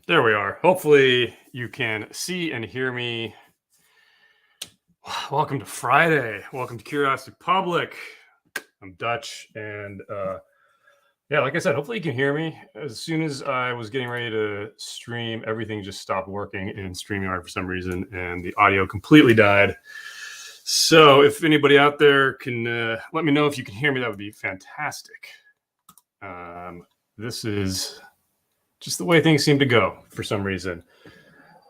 There we are. Hopefully you can see and hear me. Welcome to Friday. Welcome to Curiosity Public. I'm Dutch, and yeah, like I said, hopefully you can hear me. As soon as I was getting ready to stream, everything just stopped working in StreamYard for some reason, and the audio completely died. So if anybody out there can let me know if you can hear me, that would be fantastic. This is just the way things seem to go for some reason.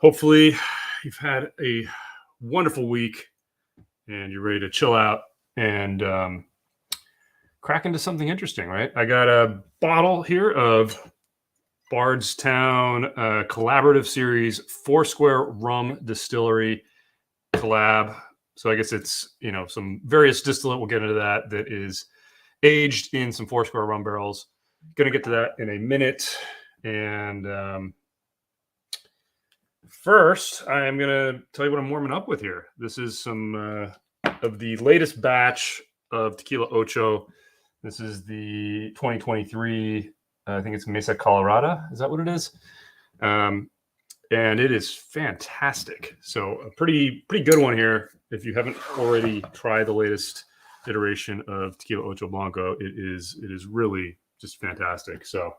Hopefully you've had a wonderful week and you're ready to chill out and crack into something interesting, right? I got a bottle here of Bardstown collaborative series Foursquare rum distillery collab. So I guess it's, some various distillate. We'll get into that is aged in some Foursquare rum barrels. Going to get to that in a minute. And first, I'm going to tell you what I'm warming up with here. This is some of the latest batch of Tequila Ocho. This is the 2023, I think it's Mesa Colorada. Is that what it is? And it is fantastic. So a pretty good one here. If you haven't already tried the latest iteration of Tequila Ocho Blanco, it is really just fantastic. So,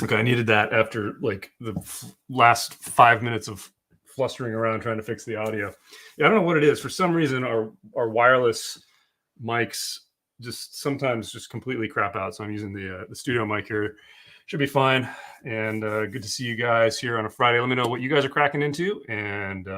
Okay, I needed that after like the last 5 minutes of flustering around trying to fix the audio. Yeah, I don't know what it is. For some reason, our wireless mics just sometimes just completely crap out. So I'm using the studio mic here. Should be fine. And good to see you guys here on a Friday. Let me know what you guys are cracking into, and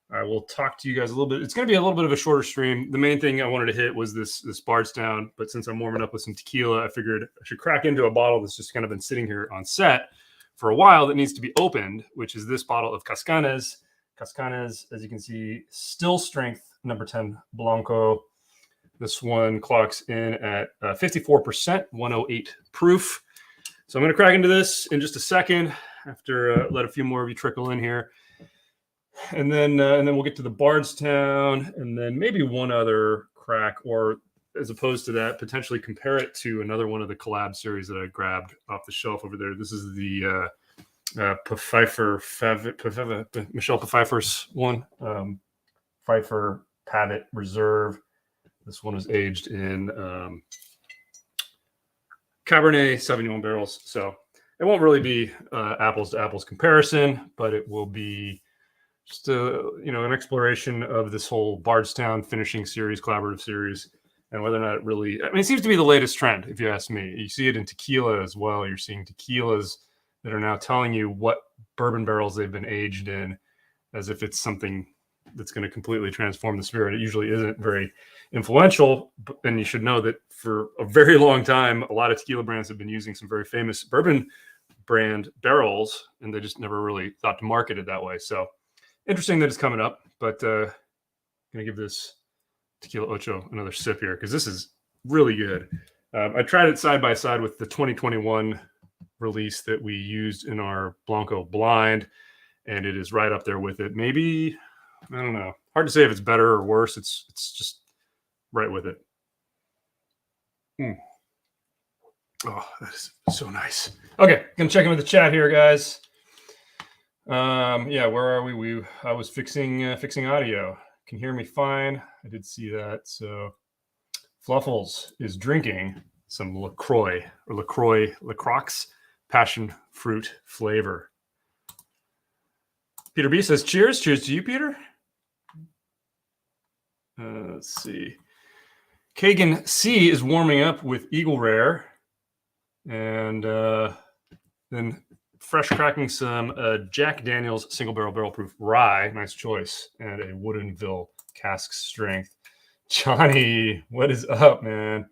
I will talk to you guys a little bit. It's going to be a little bit of a shorter stream. The main thing I wanted to hit was this Bardstown, but since I'm warming up with some tequila, I figured I should crack into a bottle that's just kind of been sitting here on set for a while that needs to be opened, which is this bottle of Cascanes. Cascanes, as you can see, still strength number 10 Blanco. This one clocks in at 54%, 108 proof. So I'm going to crack into this in just a second after let a few more of you trickle in here. And then we'll get to the Bardstown, and then maybe one other crack, or as opposed to that, potentially compare it to another one of the collab series that I grabbed off the shelf over there. This is the Michelle Pfeiffer's one, Pfeiffer Pavitt Reserve. This one is aged in Cabernet Sauvignon barrels, so it won't really be apples to apples comparison, but it will be just an exploration of this whole Bardstown finishing series, collaborative series, and whether or not it really, it seems to be the latest trend, if you ask me. You see it in tequila as well. You're seeing tequilas that are now telling you what bourbon barrels they've been aged in, as if it's something that's going to completely transform the spirit. It usually isn't very influential, and you should know that for a very long time, a lot of tequila brands have been using some very famous bourbon brand barrels, and they just never really thought to market it that way. So interesting that it's coming up, but going to give this Tequila Ocho another sip here because this is really good. I tried it side by side with the 2021 release that we used in our Blanco blind, and it is right up there with it. Maybe, I don't know. Hard to say if it's better or worse. It's just right with it. Oh, that is so nice. Okay, gonna check in with the chat here, guys. Yeah, where are we? I was fixing audio. Can hear me fine. I did see that. So Fluffles is drinking some LaCroix passion fruit flavor. Peter B says cheers. Cheers to you, Peter. Let's see. Kagan C is warming up with Eagle Rare, and then fresh cracking some Jack Daniel's single barrel proof rye. Nice choice. And a Woodinville cask strength. Johnny, what is up, man?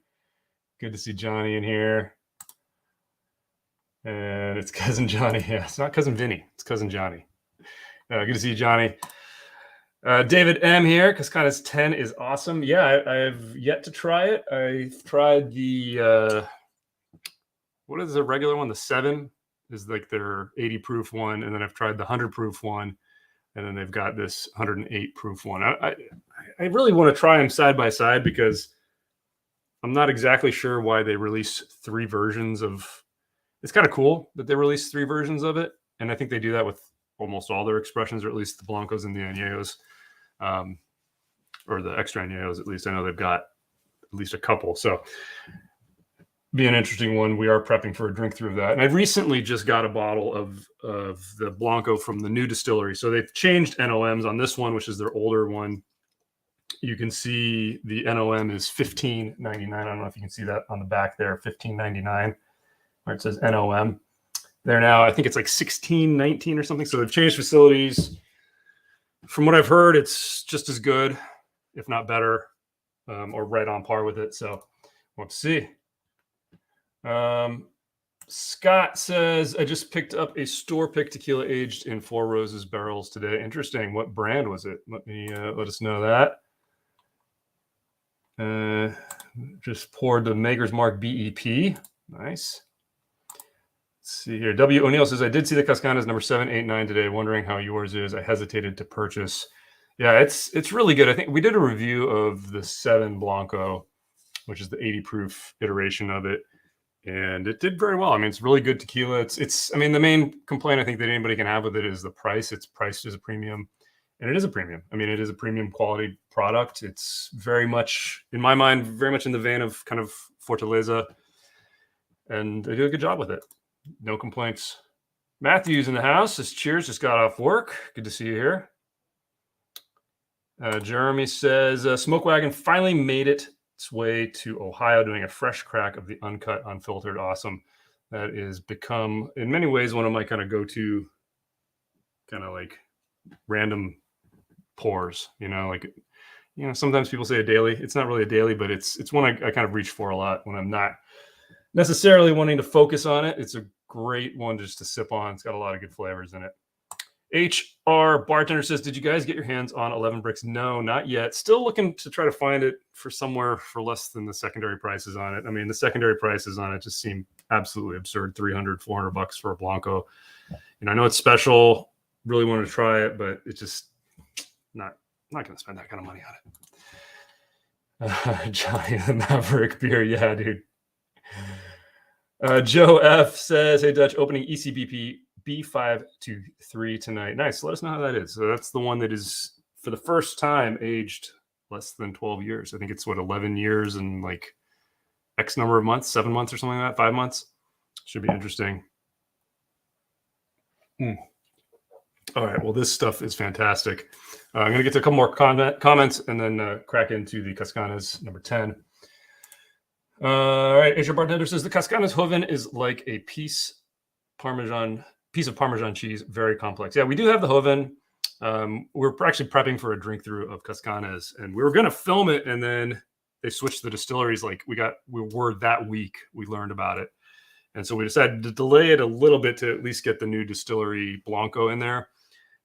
Good to see Johnny in here. And it's cousin Johnny. Yeah, it's not cousin Vinny. It's cousin Johnny. Good to see you, Johnny. David M here. Cascanes 10 is awesome. Yeah, I've yet to try it. I've tried the what is the regular one? The 7 is like their 80 proof one, and then I've tried the 100 proof one, and then they've got this 108 proof one. I really want to try them side by side because I'm not exactly sure why they release 3 versions of it's kind of cool that they released 3 versions of it. And I think they do that with almost all their expressions, or at least the Blancos and the Añejos, or the extra Añejos, at least. I know they've got at least a couple. So be an interesting one. We are prepping for a drink through of that. And I recently just got a bottle of the Blanco from the new distillery. So they've changed NOMs on this one, which is their older one. You can see the NOM is $15.99. I don't know if you can see that on the back there, $15.99, where it says NOM. They're now, I think it's like $16.19 or something. So they've changed facilities. From what I've heard, it's just as good, if not better, or right on par with it. So we'll see. Scott says, I just picked up a store pick tequila aged in Four Roses barrels today. Interesting. What brand was it? Let us know that. Just poured the Maker's Mark BEP. Nice. Let's see here. W. O'Neill says, I did see the Cascanas number 789 today, wondering how yours is. I hesitated to purchase. Yeah, it's really good. I think we did a review of the 7 Blanco, which is the 80 proof iteration of it, and it did very well. I mean, it's really good tequila. It's I mean, the main complaint I think that anybody can have with it is the price. It's priced as a premium, and it is a premium. I mean, it is a premium quality product. It's very much, in my mind, very much in the vein of kind of Fortaleza, and they do a good job with it. No complaints. Matthew's in the house. Says, cheers, just got off work. Good to see you here. Jeremy says, Smoke Wagon finally made its way to Ohio, doing a fresh crack of the uncut, unfiltered. Awesome. That is become, in many ways, one of my kind of go-to kind of like random pours. Sometimes people say a daily. It's not really a daily, but it's one I kind of reach for a lot when I'm not necessarily wanting to focus on it. It's a great one just to sip on. It's got a lot of good flavors in it. HR Bartender says, did you guys get your hands on 11 Bricks? No, not yet. Still looking to try to find it for somewhere for less than the secondary prices on it. I mean, the secondary prices on it just seem absolutely absurd. $300, $400 for a Blanco. And I know it's special. Really wanted to try it, but it's just not going to spend that kind of money on it. Johnny the Maverick beer. Yeah, dude. Joe F says, hey, Dutch, opening ECBP B523 tonight. Nice. Let us know how that is. So that's the one that is, for the first time, aged less than 12 years. I think it's 11 years and like X number of months, 7 months or something like that, 5 months. Should be interesting. All right. Well, this stuff is fantastic. I'm going to get to a couple more comments and then crack into the Cascanas number 10. All right. Asia Bartender says the Cascanas Joven is like a piece of Parmesan cheese, very complex. Yeah, we do have the Joven. We're actually prepping for a drink through of Cascanas, and we were going to film it, and then they switched the distilleries. Like we were that week we learned about it, and so we decided to delay it a little bit to at least get the new distillery Blanco in there,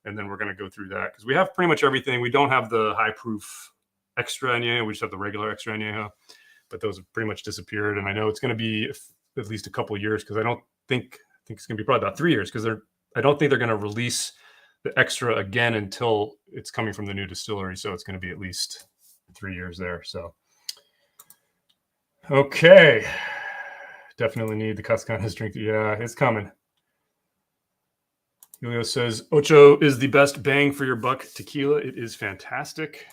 and then we're going to go through that because we have pretty much everything. We don't have the high proof extra añejo. We just have the regular extra añejo, but those have pretty much disappeared. And I know it's going to be at least a couple of years because I think it's going to be probably about 3 years because I don't think they're going to release the extra again until it's coming from the new distillery. So it's going to be at least 3 years there. So, okay. Definitely need the Cascanas drink. Yeah, it's coming. Julio says, Ocho is the best bang for your buck tequila. It is fantastic.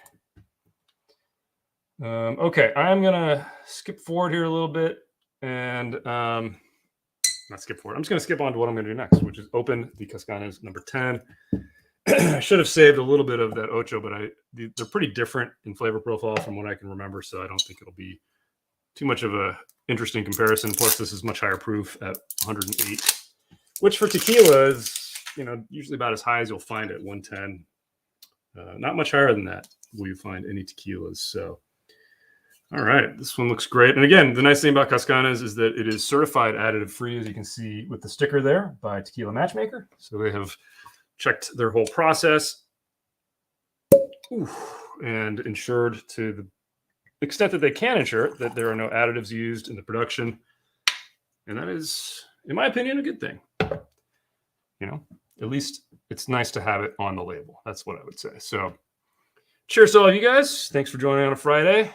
Okay, I'm going to skip forward here a little bit and not skip forward. I'm just going to skip on to what I'm going to do next, which is open the Cascanas number 10. I should have saved a little bit of that Ocho, but they're pretty different in flavor profile from what I can remember, so I don't think it'll be too much of a interesting comparison. Plus, this is much higher proof at 108, which for tequila is usually about as high as you'll find at 110. Not much higher than that will you find any tequilas. So, all right, this one looks great. And again, the nice thing about Cascanas is that it is certified additive free, as you can see with the sticker there, by Tequila Matchmaker. So they have checked their whole process and ensured to the extent that they can ensure that there are no additives used in the production. And that is, in my opinion, a good thing. At least it's nice to have it on the label. That's what I would say. So cheers to all of you guys. Thanks for joining on a Friday.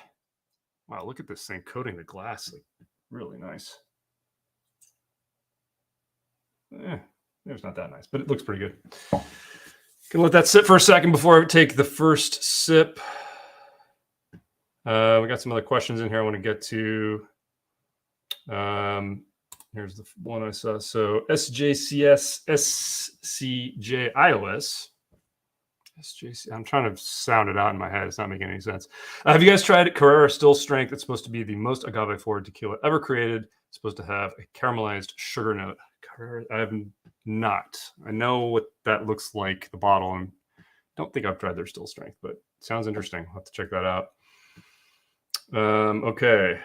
Wow, look at this thing coating the glass. Like, really nice. It's not that nice, but it looks pretty good. Gonna let that sit for a second before I take the first sip. We got some other questions in here I want to get to. Here's the one I saw. So SJCS SCJ iOS. SJC. I'm trying to sound it out in my head. It's not making any sense. Have you guys tried Carrera Still Strength? It's supposed to be the most agave forward tequila ever created. It's supposed to have a caramelized sugar note. I have not. I know what that looks like, the bottle, and don't think I've tried their Still Strength, but it sounds interesting. I'll have to check that out. Okay.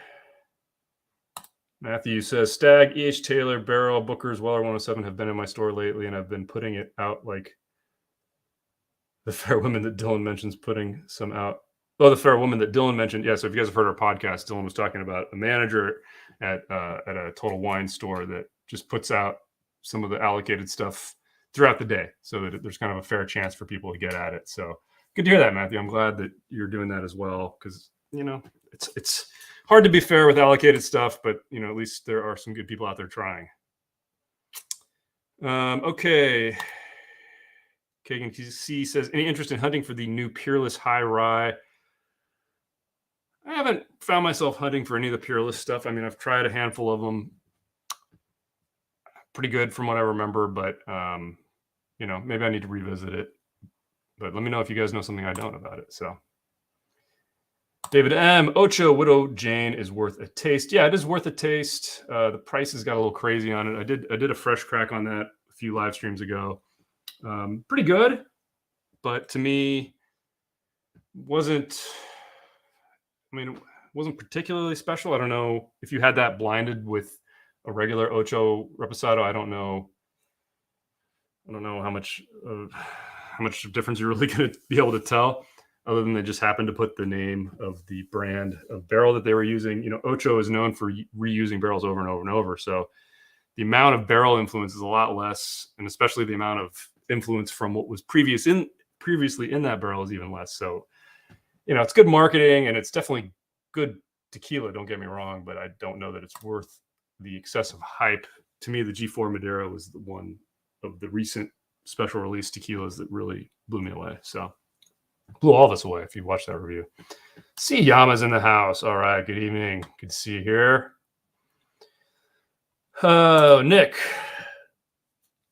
Matthew says, Stag, E.H. Taylor, Barrel, Booker's, Weller 107 have been in my store lately, and I've been putting it out like the fair woman that Dylan mentions putting some out. Oh, the fair woman that Dylan mentioned. Yeah, so if you guys have heard our podcast, Dylan was talking about a manager at a Total Wine store that just puts out some of the allocated stuff throughout the day so that there's kind of a fair chance for people to get at it. So good to hear that, Matthew. I'm glad that you're doing that as well because, you know, it's hard to be fair with allocated stuff, but, you know, at least there are some good people out there trying. Okay. Kagan C says, any interest in hunting for the new Peerless High Rye? I haven't found myself hunting for any of the Peerless stuff. I mean, I've tried a handful of them. Pretty good from what I remember, but, you know, maybe I need to revisit it. But let me know if you guys know something I don't about it. So David M. Ocho Widow Jane is worth a taste. Yeah, it is worth a taste. The prices got a little crazy on it. I did a fresh crack on that a few live streams ago. Pretty good, but to me wasn't particularly special. I don't know if you had that blinded with a regular Ocho Reposado. I don't know how much difference you're really going to be able to tell, other than they just happened to put the name of the brand of barrel that they were using. You know, Ocho is known for reusing barrels over and over and over. So the amount of barrel influence is a lot less, and especially the amount of influence from what was previously in that barrel is even less. So, you know, it's good marketing and it's definitely good tequila. Don't get me wrong, but I don't know that it's worth the excessive hype. To me, the G4 Madera was the one of the recent special release tequilas that really blew me away. So blew all of us away if you watched that review. See, Yama's in the house. All right. Good evening. Good to see you here. Oh, Nick.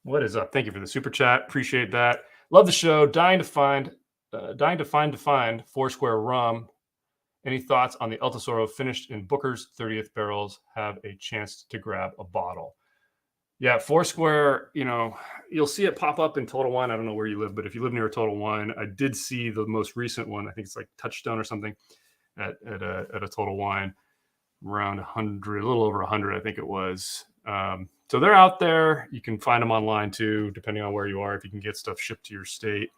What is up? Thank you for the super chat. Appreciate that. Love the show. Dying to find Foursquare rum. Any thoughts on the El Tesoro finished in Booker's 30th barrels? Have a chance to grab a bottle. Yeah, Foursquare, you know, you'll see it pop up in Total Wine. I don't know where you live, but if you live near a Total Wine, I did see the most recent one. I think it's like Touchstone or something at a Total Wine, around 100, a little over 100, I think it was. So they're out there. You can find them online too, depending on where you are. If you can get stuff shipped to your state,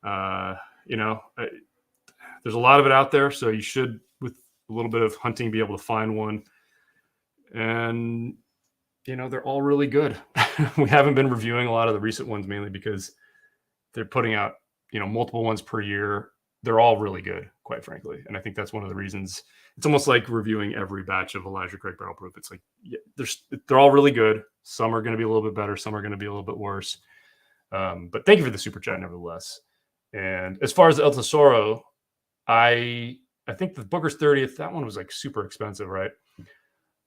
you know, there's a lot of it out there. So you should, with a little bit of hunting, be able to find one. And you know, they're all really good. We haven't been reviewing a lot of the recent ones, mainly because they're putting out, you know, multiple ones per year. They're all really good, quite frankly. And I think that's one of the reasons. It's almost like reviewing every batch of Elijah Craig Barrel Proof. It's like, yeah, they're all really good. Some are going to be a little bit better. Some are going to be a little bit worse. But thank you for the super chat, nevertheless. And as far as the El Tesoro, I think the Booker's 30th, that one was like super expensive, right?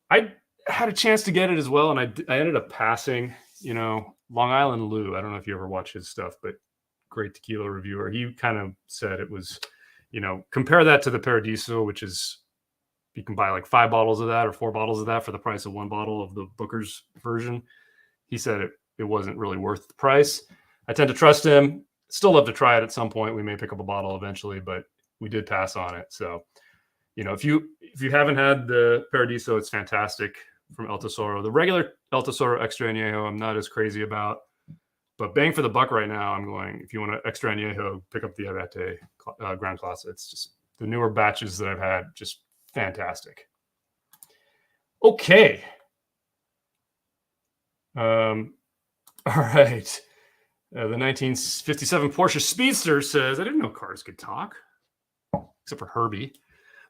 I had a chance to get it as well, and I ended up passing. You know, Long Island Lou. I don't know if you ever watch his stuff, but great tequila reviewer. He kind of said it was, you know, compare that to the Paradiso, which is you can buy like 5 bottles of that or 4 bottles of that for the price of 1 bottle of the Booker's version. He said it wasn't really worth the price. I tend to trust him. Still love to try it at some point. We may pick up a bottle eventually, but we did pass on it. So, you know, if you haven't had the Paradiso, it's fantastic from El Tesoro. The regular El Tesoro Extra Añejo, I'm not as crazy about, but bang for the buck right now, I'm going, if you want an Extra Añejo, pick up the Abate Gran Clase. It's just the newer batches that I've had, just fantastic. Okay. All right. The 1957 Porsche Speedster says, I didn't know cars could talk, except for Herbie.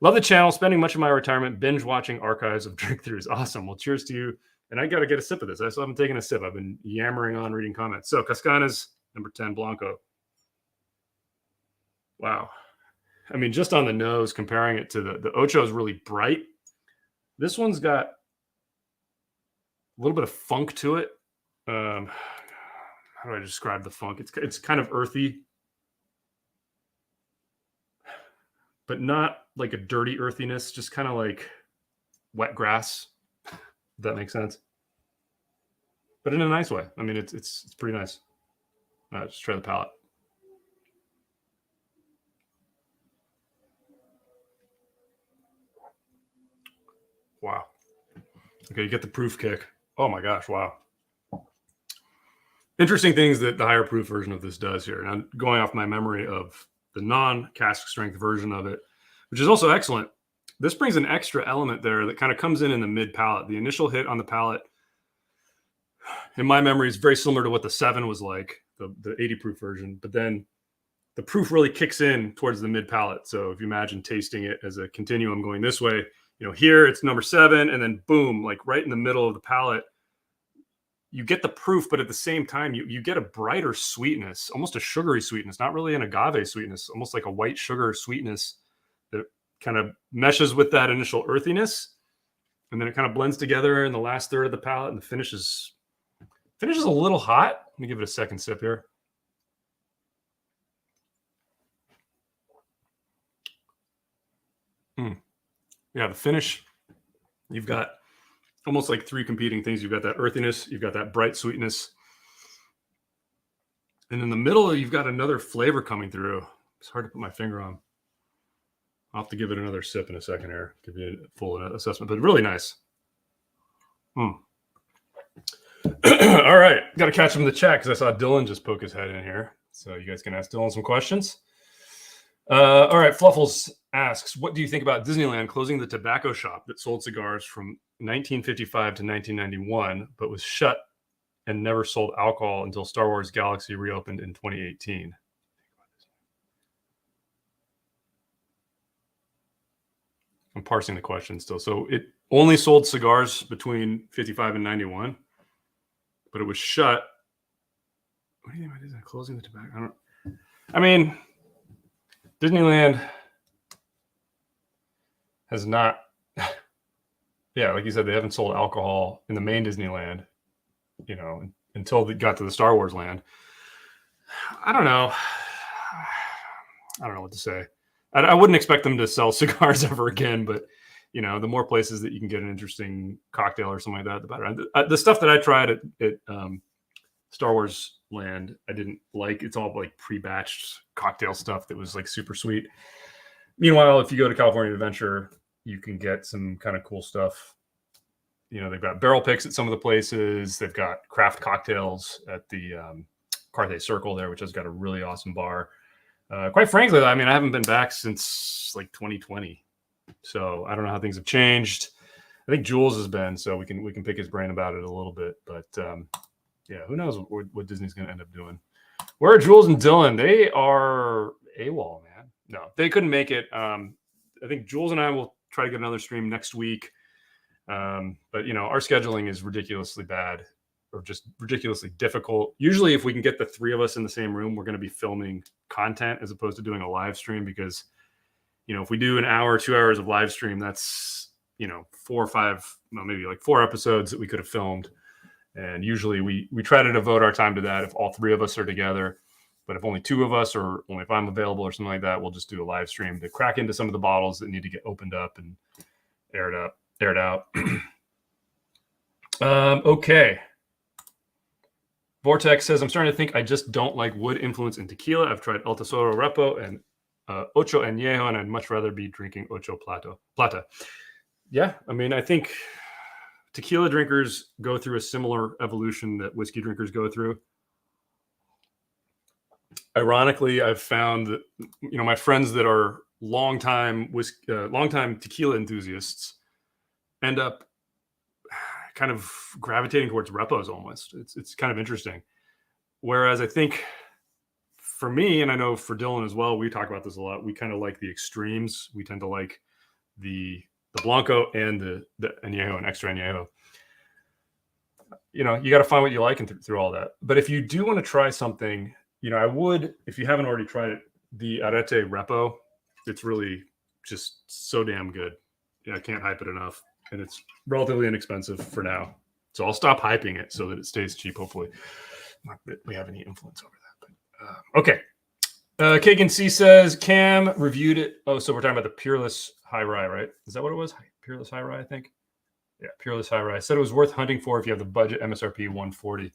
Love the channel. Spending much of my retirement binge watching archives of drink throughs. Awesome. Well, cheers to you And I got to get a sip of this. I still haven't taken a sip. I've been yammering on reading comments. So Cascanas, number 10, Blanco. Wow. I mean, just on the nose, comparing it to the Ocho is really bright. This one's got a little bit of funk to it. How do I describe the funk? It's kind of earthy, but not like a dirty earthiness, just kind of like wet grass. If that makes sense. But in a nice way. I mean, it's pretty nice. Just try the palate. Wow. Okay, you get the proof kick. Oh my gosh, wow. Interesting things that the higher proof version of this does here. And I'm going off my memory of the non-cask strength version of it, which is also excellent. This brings an extra element there that kind of comes in the mid palate. The initial hit on the palate, in my memory, is very similar to what the 7 was like, the 80 proof version. But then the proof really kicks in towards the mid palate. So if you imagine tasting it as a continuum going this way, here it's number 7, and then boom, like right in the middle of the palate, you get the proof, but at the same time, you get a brighter sweetness, almost a sugary sweetness, not really an agave sweetness, almost like a white sugar sweetness that kind of meshes with that initial earthiness. And then it kind of blends together in the last third of the palate, and the finish is a little hot. Let me give it a second sip here. Yeah, the finish, you've got almost like 3 competing things. You've got that earthiness, you've got that bright sweetness. And in the middle, you've got another flavor coming through. It's hard to put my finger on. I'll have to give it another sip in a second here, give you a full assessment, but really nice. All right, got to catch him in the chat because I saw Dylan just poke his head in here. So you guys can ask Dylan some questions. All right, Fluffles asks, what do you think about Disneyland closing the tobacco shop that sold cigars from 1955 to 1991, but was shut and never sold alcohol until Star Wars Galaxy reopened in 2018? I'm parsing the question still. So it only sold cigars between 55 and 91, but it was shut. What do you think about Disneyland closing the tobacco? I mean, Disneyland has not, yeah, like you said, they haven't sold alcohol in the main Disneyland, until they got to the Star Wars land. I don't know. I don't know what to say. I wouldn't expect them to sell cigars ever again, but the more places that you can get an interesting cocktail or something like that, the better. The stuff that I tried at Star Wars land, I didn't like. It's all like pre-batched cocktail stuff that was like super sweet. Meanwhile, if you go to California Adventure, you can get some kind of cool stuff. They've got barrel picks at some of the places. They've got craft cocktails at the Carthay Circle there, which has got a really awesome bar. Quite frankly, I mean, I haven't been back since like 2020, so I don't know how things have changed. I think Jules has been, so we can pick his brain about it a little bit. But yeah, who knows what Disney's going to end up doing? Where are Jules and Dylan? They are AWOL, man. No, they couldn't make it. I think Jules and I will try to get another stream next week. But our scheduling is ridiculously bad, or just ridiculously difficult. Usually if we can get the 3 of us in the same room, we're going to be filming content as opposed to doing a live stream, because, if we do an hour, 2 hours of live stream, that's, 4 or 5, maybe like 4 episodes that we could have filmed. And usually we try to devote our time to that if all 3 of us are together. But if only 2 of us, or only if I'm available or something like that, we'll just do a live stream to crack into some of the bottles that need to get opened up and aired out. Okay. Vortex says, I'm starting to think I just don't like wood influence in tequila. I've tried El Tesoro Repo and Ocho Añejo, and I'd much rather be drinking Ocho Plata. Yeah, I mean, I think tequila drinkers go through a similar evolution that whiskey drinkers go through. Ironically, I've found that, my friends that are longtime tequila enthusiasts end up kind of gravitating towards repos almost. It's kind of interesting. Whereas I think for me, and I know for Dylan as well, we talk about this a lot, we kind of like the extremes. We tend to like the Blanco and the Añejo and Extra Añejo. you got to find what you like and through all that. But if you do want to try something, I would, if you haven't already tried it, the Arete Repo, it's really just so damn good. I can't hype it enough. And it's relatively inexpensive for now. So I'll stop hyping it so that it stays cheap, hopefully. Not that we have any influence over that. But okay. Kagan C says, Cam reviewed it. Oh, so we're talking about the Peerless High Rye, right? Is that what it was? Peerless High Rye, I think. Yeah, Peerless High Rye. Said it was worth hunting for if you have the budget. MSRP 140.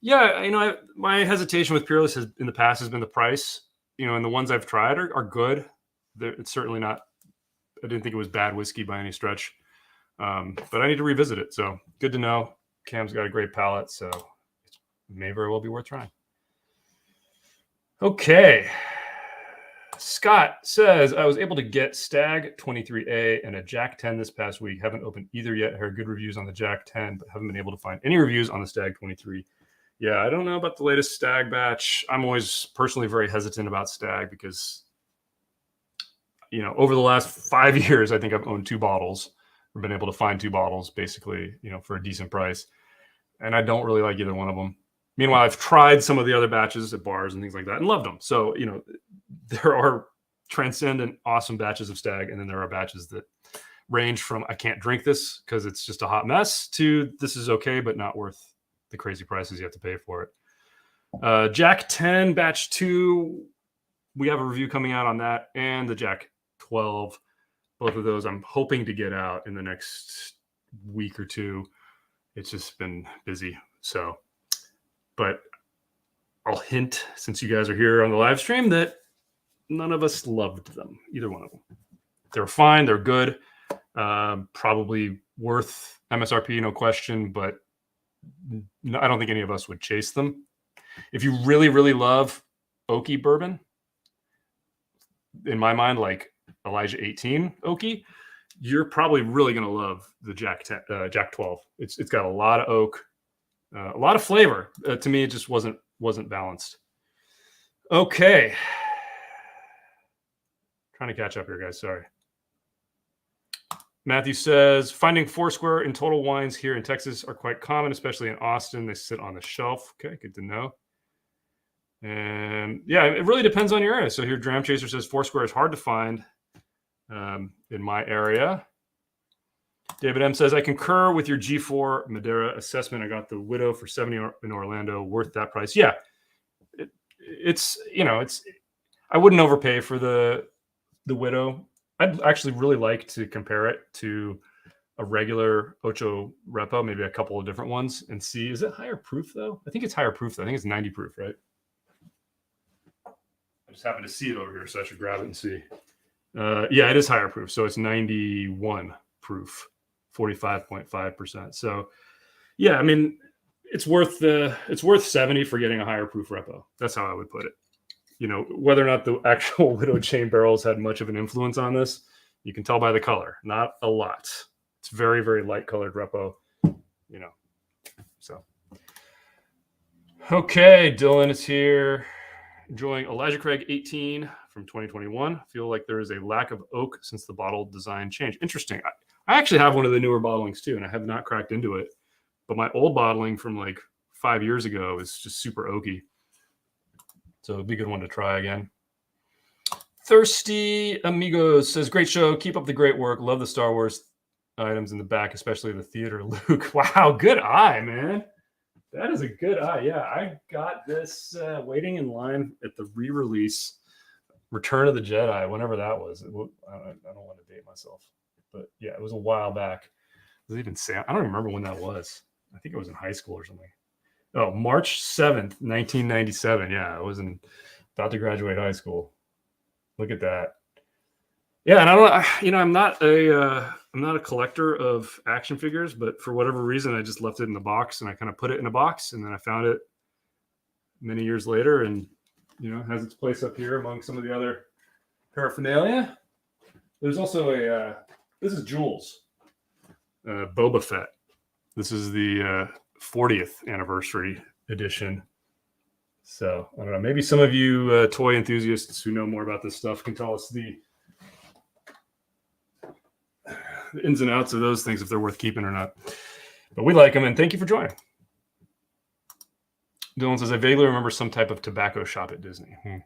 Yeah, my hesitation with Peerless in the past has been the price. And the ones I've tried are good. It's certainly not. I didn't think it was bad whiskey by any stretch. But I need to revisit it. So good to know. Cam's got a great palate, so it may very well be worth trying. Okay. Scott says, I was able to get Stag 23A and a Jack 10 this past week. Haven't opened either yet. I heard good reviews on the Jack 10, but haven't been able to find any reviews on the Stag 23. Yeah, I don't know about the latest Stag batch. I'm always personally very hesitant about Stag because, over the last 5 years, I think I've owned 2 bottles. I've been able to find 2 bottles, basically, for a decent price. And I don't really like either one of them. Meanwhile, I've tried some of the other batches at bars and things like that and loved them. So, there are transcendent, awesome batches of Stag. And then there are batches that range from I can't drink this because it's just a hot mess to this is okay, but not worth the crazy prices you have to pay for it. Jack 10 batch 2, we have a review coming out on that, and the Jack 12. Both of those I'm hoping to get out in the next week or 2. It's just been busy. So, but I'll hint, since you guys are here on the live stream, that none of us loved them, either one of them. They're fine. They're good. Probably worth MSRP, no question, but I don't think any of us would chase them. If you really, really love oaky bourbon, in my mind, like Elijah 18 oaky, you're probably really going to love the Jack 12. It's got a lot of oak, a lot of flavor. To me, it just wasn't balanced. Okay. Trying to catch up here, guys. Sorry. Matthew says, finding Foursquare in Total Wines here in Texas are quite common, especially in Austin. They sit on the shelf. Okay, good to know. And yeah, it really depends on your area. So here, Dram Chaser says Foursquare is hard to find in my area. David M says, I concur with your G4 Madeira assessment. I got the Widow for $70 in Orlando, worth that price. Yeah, it's I wouldn't overpay for the Widow. I'd actually really like to compare it to a regular Ocho Repo, maybe a couple of different ones, and see, is it higher proof though? I think it's higher proof though. I think it's 90 proof, right? I just happen to see it over here, so I should grab it and see. Yeah, it is higher proof. So it's 91 proof, 45.5%. So yeah, I mean, it's worth 70 for getting a higher proof Repo. That's how I would put it. Whether or not the actual Widow Chain barrels had much of an influence on this, you can tell by the color. Not a lot. It's very, very light colored Repo, So, okay, Dylan is here, enjoying Elijah Craig 18 from 2021. Feel like there is a lack of oak since the bottle design changed. Interesting. I actually have one of the newer bottlings too, and I have not cracked into it. But my old bottling from like 5 years ago is just super oaky. So it'd be a good one to try again. Thirsty Amigos says, great show. Keep up the great work. Love the Star Wars items in the back, especially the theater Luke. Wow, good eye, man. That is a good eye. Yeah, I got this waiting in line at the re-release Return of the Jedi, whenever that was. I don't want to date myself. But yeah, it was a while back. Does it even say? I don't remember when that was. I think it was in high school or something. Oh, March 7th, 1997. Yeah, I was about to graduate high school. Look at that. Yeah, and I'm not a collector of action figures, but for whatever reason, I just left it in the box, and I kind of put it in a box, and then I found it many years later, and has its place up here among some of the other paraphernalia. There's also this is Jules, Boba Fett. This is the 40th anniversary edition. So I don't know. Maybe some of you toy enthusiasts who know more about this stuff can tell us the ins and outs of those things, if they're worth keeping or not. But we like them, and thank you for joining. Dylan says, I vaguely remember some type of tobacco shop at Disney. I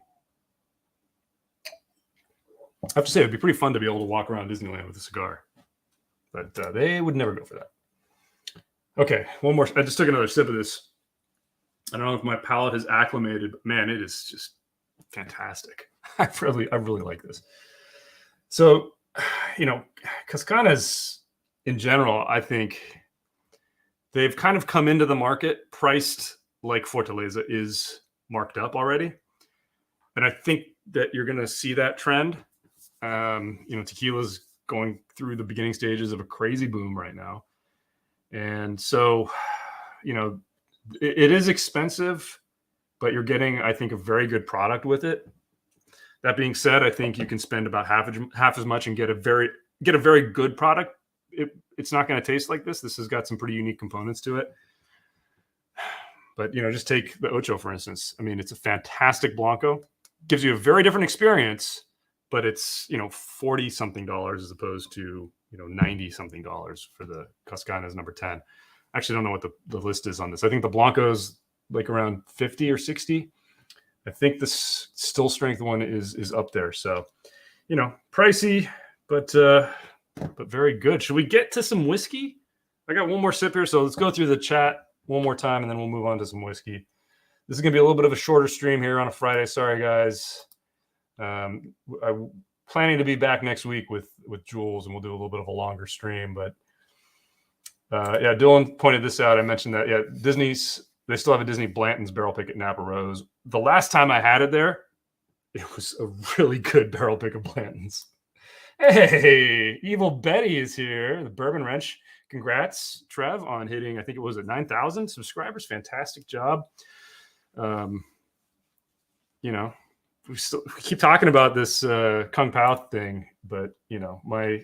have to say, it'd be pretty fun to be able to walk around Disneyland with a cigar. But they would never go for that. Okay, one more. I just took another sip of this. I don't know if my palate has acclimated, but man, it is just fantastic. I really like this. So, Cascanas in general, I think they've kind of come into the market priced like Fortaleza is marked up already. And I think that you're going to see that trend. Tequila's going through the beginning stages of a crazy boom right now. And so, it is expensive, but you're getting, I think, a very good product with it. That being said, I think you can spend about half as much and get a very good product. It's not going to taste like this. This has got some pretty unique components to it. But, just take the Ocho, for instance. I mean, it's a fantastic Blanco. Gives you a very different experience, but it's, $40-something as opposed to, $90-something for the Cascanas number 10. I actually don't know what the list is on this. I think the Blanco's like around 50 or 60. I think this still strength one is up there. So, pricey, but very good. Should we get to some whiskey? I got one more sip here, so let's go through the chat one more time, and then we'll move on to some whiskey. This is going to be a little bit of a shorter stream here on a Friday. Sorry, guys. I'm planning to be back next week with Jules, and we'll do a little bit of a longer stream. But Dylan pointed this out. I mentioned that. Yeah, they still have a Disney Blanton's barrel pick at Napa Rose. The last time I had it there, it was a really good barrel pick of Blanton's. Hey, Evil Betty is here. The Bourbon Wrench. Congrats, Trev, on hitting, I think it was at 9,000 subscribers. Fantastic job. We keep talking about this Kung Pao thing, but, my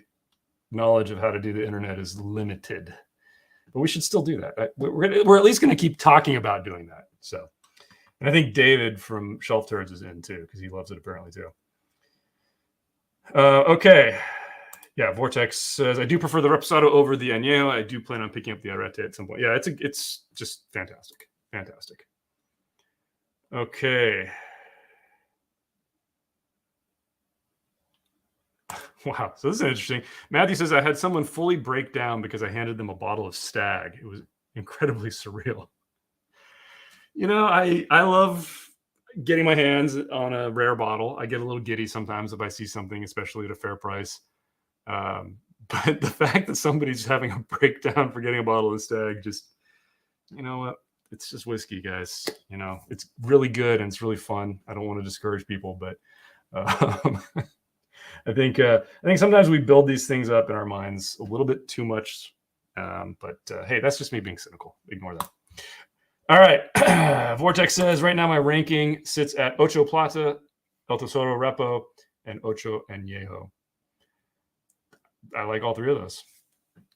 knowledge of how to do the internet is limited. But we should still do that. We're at least going to keep talking about doing that. So, and I think David from Shelf Turds is in too, because he loves it apparently too. Okay. Yeah, Vortex says, I do prefer the Reposado over the Añejo. I do plan on picking up the Arete at some point. Yeah, it's just fantastic. Fantastic. Okay. Wow. So this is interesting. Matthew says, I had someone fully break down because I handed them a bottle of Stag. It was incredibly surreal. I love getting my hands on a rare bottle. I get a little giddy sometimes if I see something, especially at a fair price. But the fact that somebody's having a breakdown for getting a bottle of Stag, just, what? It's just whiskey, guys. It's really good and it's really fun. I don't want to discourage people, but I think sometimes we build these things up in our minds a little bit too much. But hey, that's just me being cynical. Ignore that. All right. Vortex says, right now my ranking sits at Ocho Plata, El Tesoro Repo, and Ocho Añejo. I like all three of those.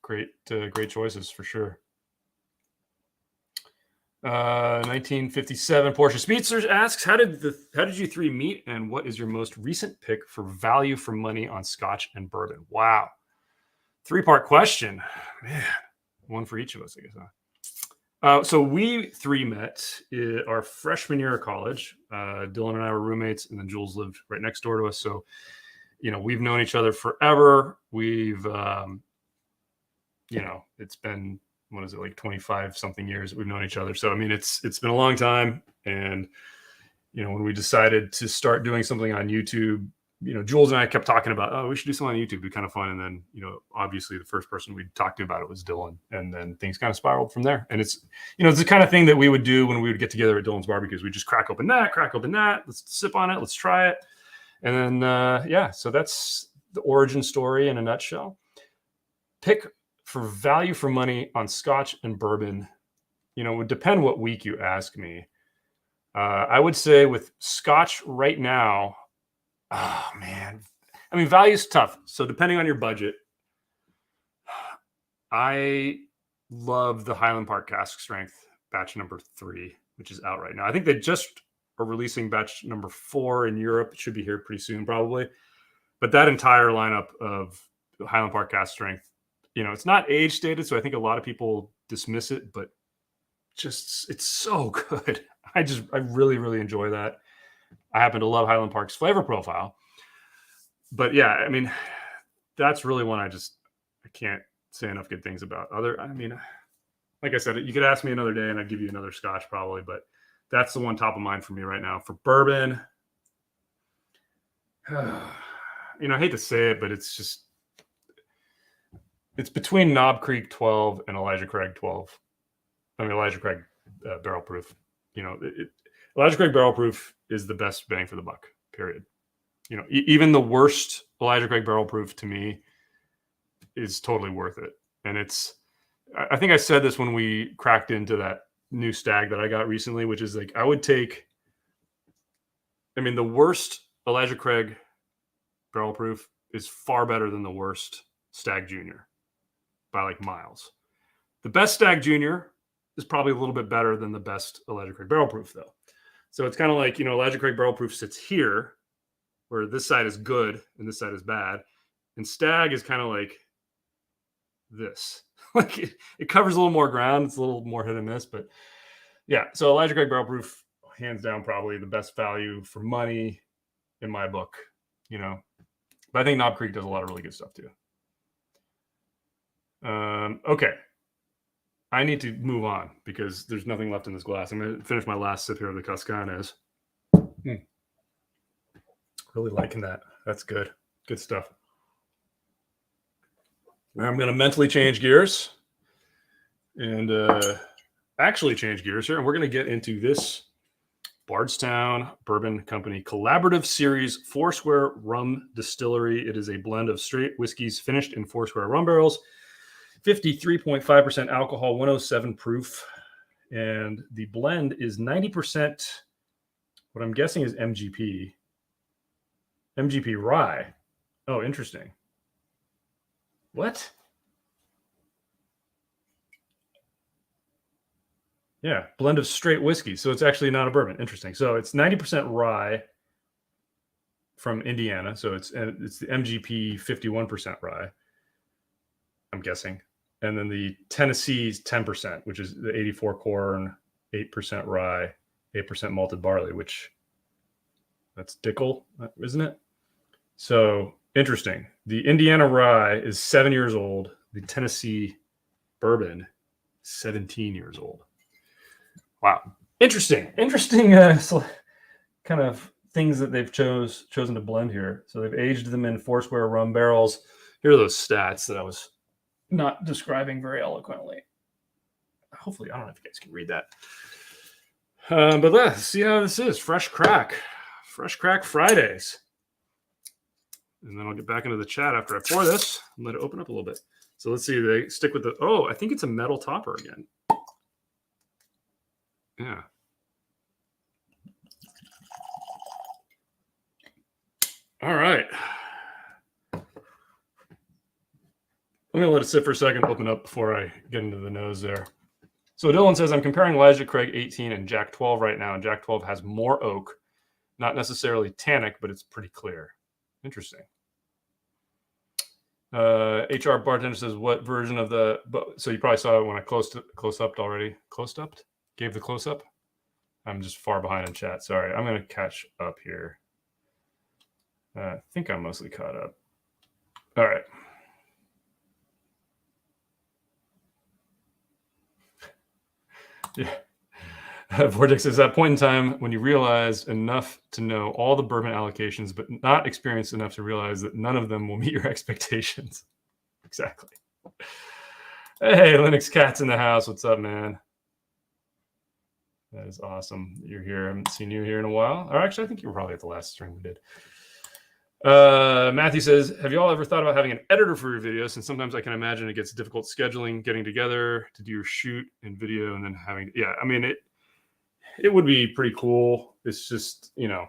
Great choices for sure. 1957 Porsche Speedster asks, how did you three meet, and what is your most recent pick for value for money on Scotch and bourbon? Wow, 3-part question, man. One for each of us, I guess. So we three met our freshman year of college. Dylan and I were roommates, and then Jules lived right next door to us. So, we've known each other forever. We've, it's been, what is it, like 25 something years that we've known each other. So, I mean, it's been a long time. And, when we decided to start doing something on YouTube, Jules and I kept talking about, oh, we should do something on YouTube. It'd be kind of fun. And then, obviously the first person we talked to about it was Dylan. And then things kind of spiraled from there. And it's, it's the kind of thing that we would do when we would get together at Dylan's barbecues. We just crack open that. Let's sip on it. Let's try it. And then, so that's the origin story in a nutshell. Pick for value for money on Scotch and bourbon, would depend what week you ask me. I would say with Scotch right now, oh man, I mean, value is tough. So depending on your budget, I love the Highland Park Cask Strength batch number 3, which is out right now. I think they just are releasing batch number 4 in Europe. It should be here pretty soon, probably. But that entire lineup of Highland Park Cask Strength, it's not age stated, so I think a lot of people dismiss it, but just it's so good. I really, really enjoy that. I happen to love Highland Park's flavor profile. But yeah, I mean, that's really one I can't say enough good things about. I mean, like I said, you could ask me another day and I'd give you another scotch probably, but that's the one top of mind for me right now. For bourbon, you know, I hate to say it, but it's between Knob Creek 12 and Elijah Craig 12. I mean, Elijah Craig barrel proof. You know, Elijah Craig barrel proof is the best bang for the buck, period. You know, even the worst Elijah Craig barrel proof to me is totally worth it. And I think I said this when we cracked into that new stag that I got recently, which is like, the worst Elijah Craig barrel proof is far better than the worst Stag Junior by like miles. The best Stag Junior is probably a little bit better than the best Elijah Craig barrel proof though. So it's kind of like, you know, Elijah Craig barrel proof sits here where this side is good and this side is bad. And Stag is kind of like this. Like it covers a little more ground. It's a little more hit and miss, but yeah. So Elijah Craig barrel proof, hands down, probably the best value for money in my book, you know. But I think Knob Creek does a lot of really good stuff too. Okay. I need to move on because there's nothing left in this glass. I'm going to finish my last sip here of the Cascanes. Really liking that. That's good. Good stuff. I'm going to mentally change gears and actually change gears here. And we're going to get into this Bardstown Bourbon Company Collaborative Series Foursquare Rum Distillery. It is a blend of straight whiskeys finished in Foursquare rum barrels, 53.5% alcohol, 107 proof. And the blend is 90%, what I'm guessing is MGP rye. Oh, interesting. What? Yeah, blend of straight whiskey. So it's actually not a bourbon. Interesting. So it's 90% rye from Indiana. So it's the MGP 51% rye, I'm guessing. And then the Tennessee's 10%, which is the 84 corn, 8% rye, 8% malted barley, which that's Dickel, isn't it? So interesting. The Indiana rye is 7 years old. The Tennessee bourbon, 17 years old. Wow. Interesting kind of things that they've chosen to blend here. So they've aged them in Foursquare rum barrels. Here are those stats that I was not describing very eloquently. Hopefully, I don't know if you guys can read that. But let's see how this is. Fresh Crack Fridays. And then I'll get back into the chat after I pour this and let it open up a little bit. So let's see. They stick with I think it's a metal topper again. Yeah. All right. I'm going to let it sit for a second, open up before I get into the nose there. So Dylan says, I'm comparing Elijah Craig 18 and Jack 12 right now, and Jack 12 has more oak, not necessarily tannic, but it's pretty clear. Interesting. HR Bartender says, what version of so you probably saw it when I close-upped already. Close-upped? Gave the close-up? I'm just far behind in chat. Sorry. I'm going to catch up here. I think I'm mostly caught up. All right. Yeah. Vortex is that point in time when you realized enough to know all the bourbon allocations, but not experienced enough to realize that none of them will meet your expectations. Exactly. Hey, Linux Cat's in the house. What's up, man? That is awesome. You're here. I haven't seen you here in a while. Or actually, I think you were probably at the last stream we did. Matthew says, have you all ever thought about having an editor for your videos? And sometimes I can imagine it gets difficult scheduling, getting together to do your shoot and video and then having, I mean, it would be pretty cool. It's just, you know,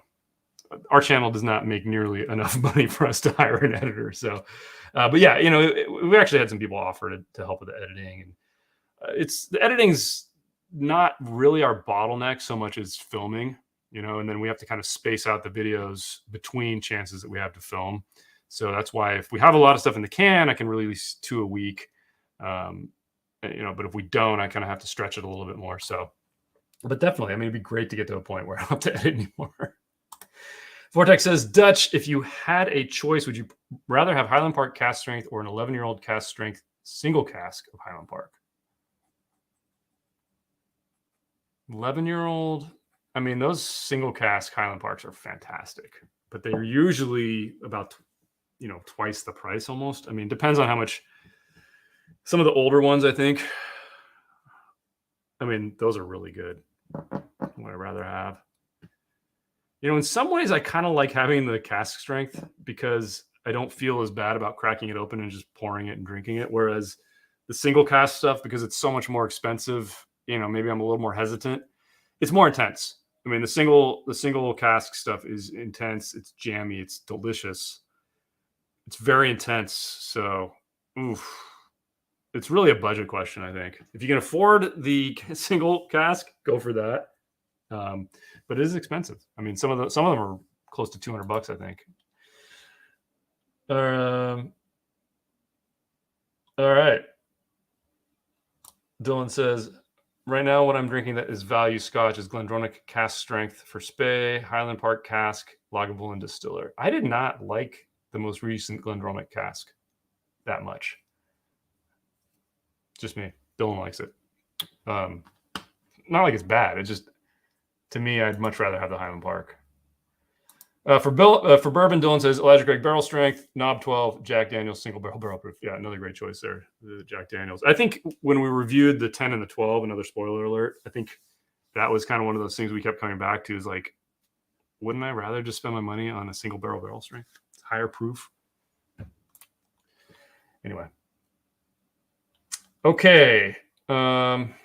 our channel does not make nearly enough money for us to hire an editor. So, but yeah, you know, we actually had some people offer to help with the editing, and the editing's not really our bottleneck so much as filming, you know, and then we have to kind of space out the videos between chances that we have to film. So that's why if we have a lot of stuff in the can, I can release 2 a week, you know, but if we don't, I kind of have to stretch it a little bit more. So But definitely, I mean, it'd be great to get to a point where I don't have to edit anymore. Vortex says, Dutch, if you had a choice, would you rather have Highland Park cask strength or an 11-year-old cask strength single cask of Highland Park? 11-year-old, I mean, those single cask Highland Parks are fantastic, but they're usually about, twice the price almost. I mean, depends on how much. Some of the older ones, I think, I mean, those are really good. What I'd rather have. In some ways, I kind of like having the cask strength because I don't feel as bad about cracking it open and just pouring it and drinking it. Whereas the single cask stuff, because it's so much more expensive, maybe I'm a little more hesitant. It's more intense. I mean, the single cask stuff is intense. It's jammy. It's delicious. It's very intense. So, oof. It's really a budget question, I think. If you can afford the single cask, go for that. But it is expensive. I mean, some of them are close to $200, I think. All right. Dylan says, right now what I'm drinking that is value Scotch is Glendronach cask strength for Spey, Highland Park cask, Lagavulin distiller. I did not like the most recent Glendronach cask that much. Just me. Dylan likes it. Not like it's bad. It just, to me, I'd much rather have the Highland Park. For bourbon, Dylan says Elijah Craig barrel strength, knob 12, Jack Daniels single barrel proof. Yeah, another great choice there. The Jack Daniels. I think when we reviewed the 10 and the 12, another spoiler alert, I think that was kind of one of those things we kept coming back to is like, wouldn't I rather just spend my money on a single barrel strength? It's higher proof. Anyway. Okay. Linux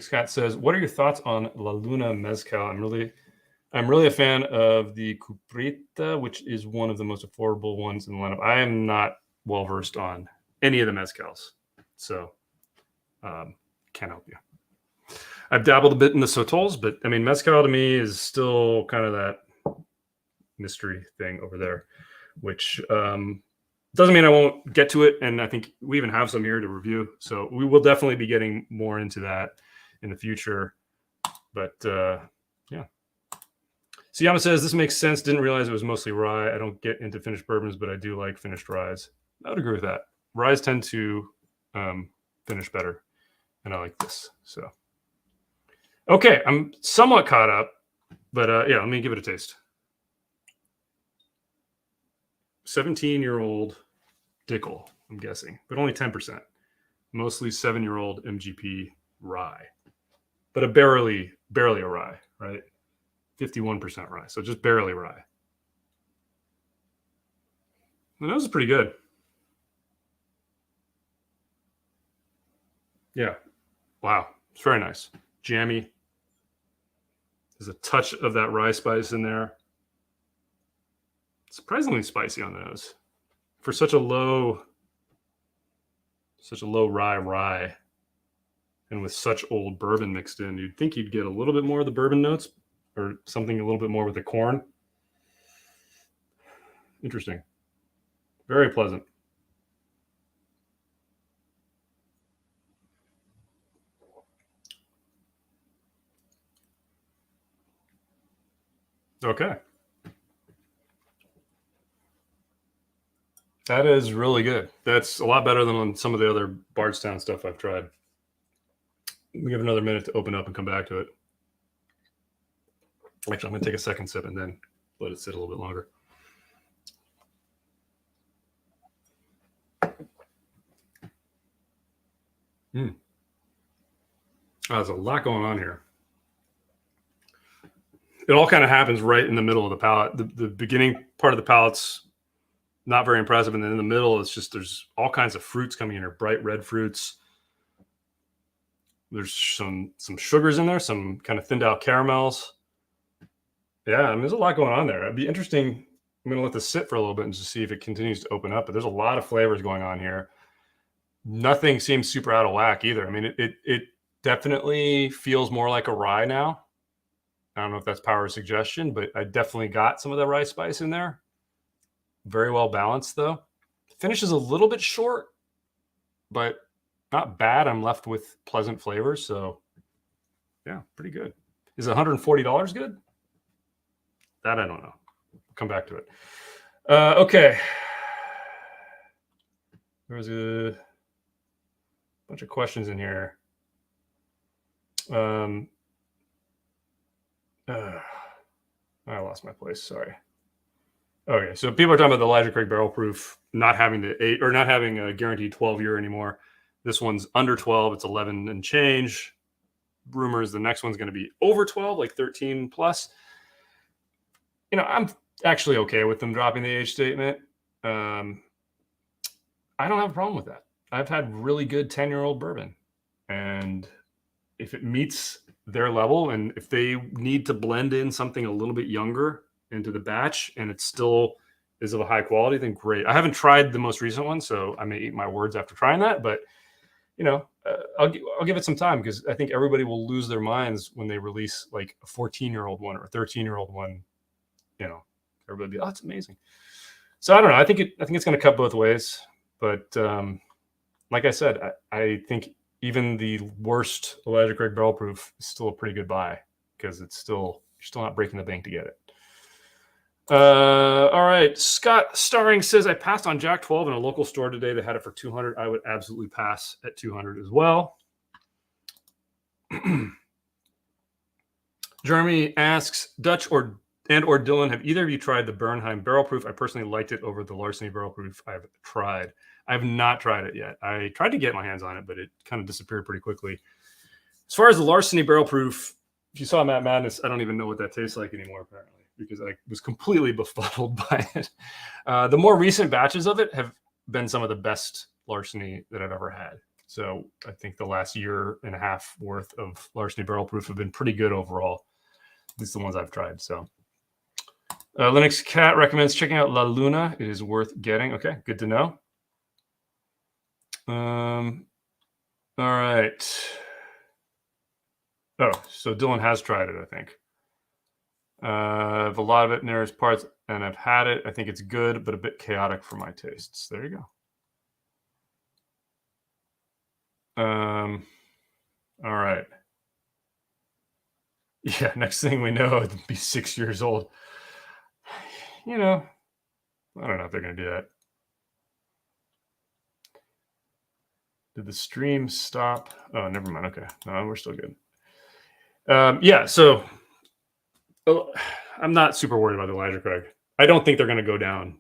Cat says, what are your thoughts on La Luna Mezcal? I'm really a fan of the Cuprita, which is one of the most affordable ones in the lineup. I am not well versed on any of the mezcals, so can't help you. I've dabbled a bit in the sotols, but I mean, mezcal to me is still kind of that mystery thing over there, which doesn't mean I won't get to it. And I think we even have some here to review. So we will definitely be getting more into that in the future. But yeah. Siyama says, this makes sense. Didn't realize it was mostly rye. I don't get into finished bourbons, but I do like finished ryes. I would agree with that. Ryes tend to finish better. And I like this. So, okay. I'm somewhat caught up. But yeah, let me give it a taste. 17-year-old Dickel, I'm guessing, but only 10%. Mostly 7-year-old MGP rye, but barely a rye, right? 51% rye, so just barely rye. The nose is pretty good. Yeah. Wow. It's very nice. Jammy. There's a touch of that rye spice in there. Surprisingly spicy on the nose for such a low rye, and with such old bourbon mixed in, you'd think you'd get a little bit more of the bourbon notes or something a little bit more with the corn. Interesting. Very pleasant. Okay. That is really good. That's a lot better than on some of the other Bardstown stuff I've tried. We have another minute to open up and come back to it. Actually, I'm going to take a second sip and then let it sit a little bit longer. There's a lot going on here. It all kind of happens right in the middle of the palate. The beginning part of the palate's not very impressive, and then in the middle, it's just there's all kinds of fruits coming in here, bright red fruits. There's some sugars in there, some kind of thinned out caramels. Yeah, I mean, there's a lot going on there. It'd be interesting. I'm going to let this sit for a little bit and just see if it continues to open up. But there's a lot of flavors going on here. Nothing seems super out of whack either. I mean, it definitely feels more like a rye now. I don't know if that's power of suggestion, but I definitely got some of the rye spice in there. Very well balanced, though. The finish is a little bit short, but not bad. I'm left with pleasant flavors. So yeah, pretty good. Is $140 good? That I don't know. Come back to it. Okay. There was a bunch of questions in here. I lost my place. Sorry. Okay, so people are talking about the Elijah Craig Barrel Proof not having not having a guaranteed 12-year anymore. This one's under 12. It's 11 and change. Rumors the next one's going to be over 12, like 13 plus. I'm actually okay with them dropping the age statement. I don't have a problem with that. I've had really good 10-year-old bourbon, and if it meets their level, and if they need to blend in something a little bit younger into the batch and it still is of a high quality, then great. I haven't tried the most recent one, so I may eat my words after trying that, but I'll give it some time, because I think everybody will lose their minds when they release like a 14-year-old one or a 13-year-old one. Everybody be, oh, it's amazing. So I don't know. I think it's going to cut both ways, but like I said, I think even the worst Elijah Craig Barrel Proof is still a pretty good buy, because you're still not breaking the bank to get it. All right. Scott Starring says, I passed on Jack 12 in a local store today that had it for $200. I would absolutely pass at $200 as well. Jeremy asks, Dutch or Dylan, have either of you tried the Bernheim Barrel Proof? I personally liked it over the Larceny Barrel Proof I've tried. I have not tried it yet. I tried to get my hands on it, but it kind of disappeared pretty quickly. As far as the Larceny Barrel Proof, if you saw Matt Madness, I don't even know what that tastes like anymore, apparently, because I was completely befuddled by it. The more recent batches of it have been some of the best Larceny that I've ever had. So I think the last year and a half worth of Larceny Barrel Proof have been pretty good overall. At least the ones I've tried. So Linux Cat recommends checking out La Luna. It is worth getting. Okay, good to know. All right. Oh, so Dylan has tried it, I think. I have a lot of it near his parts, and I've had it. I think it's good, but a bit chaotic for my tastes. There you go. All right. Yeah, next thing we know, it'll be 6 years old. I don't know if they're going to do that. Did the stream stop? Oh, never mind. Okay. No, we're still good. Yeah, so I'm not super worried about Elijah Craig. I don't think they're going to go down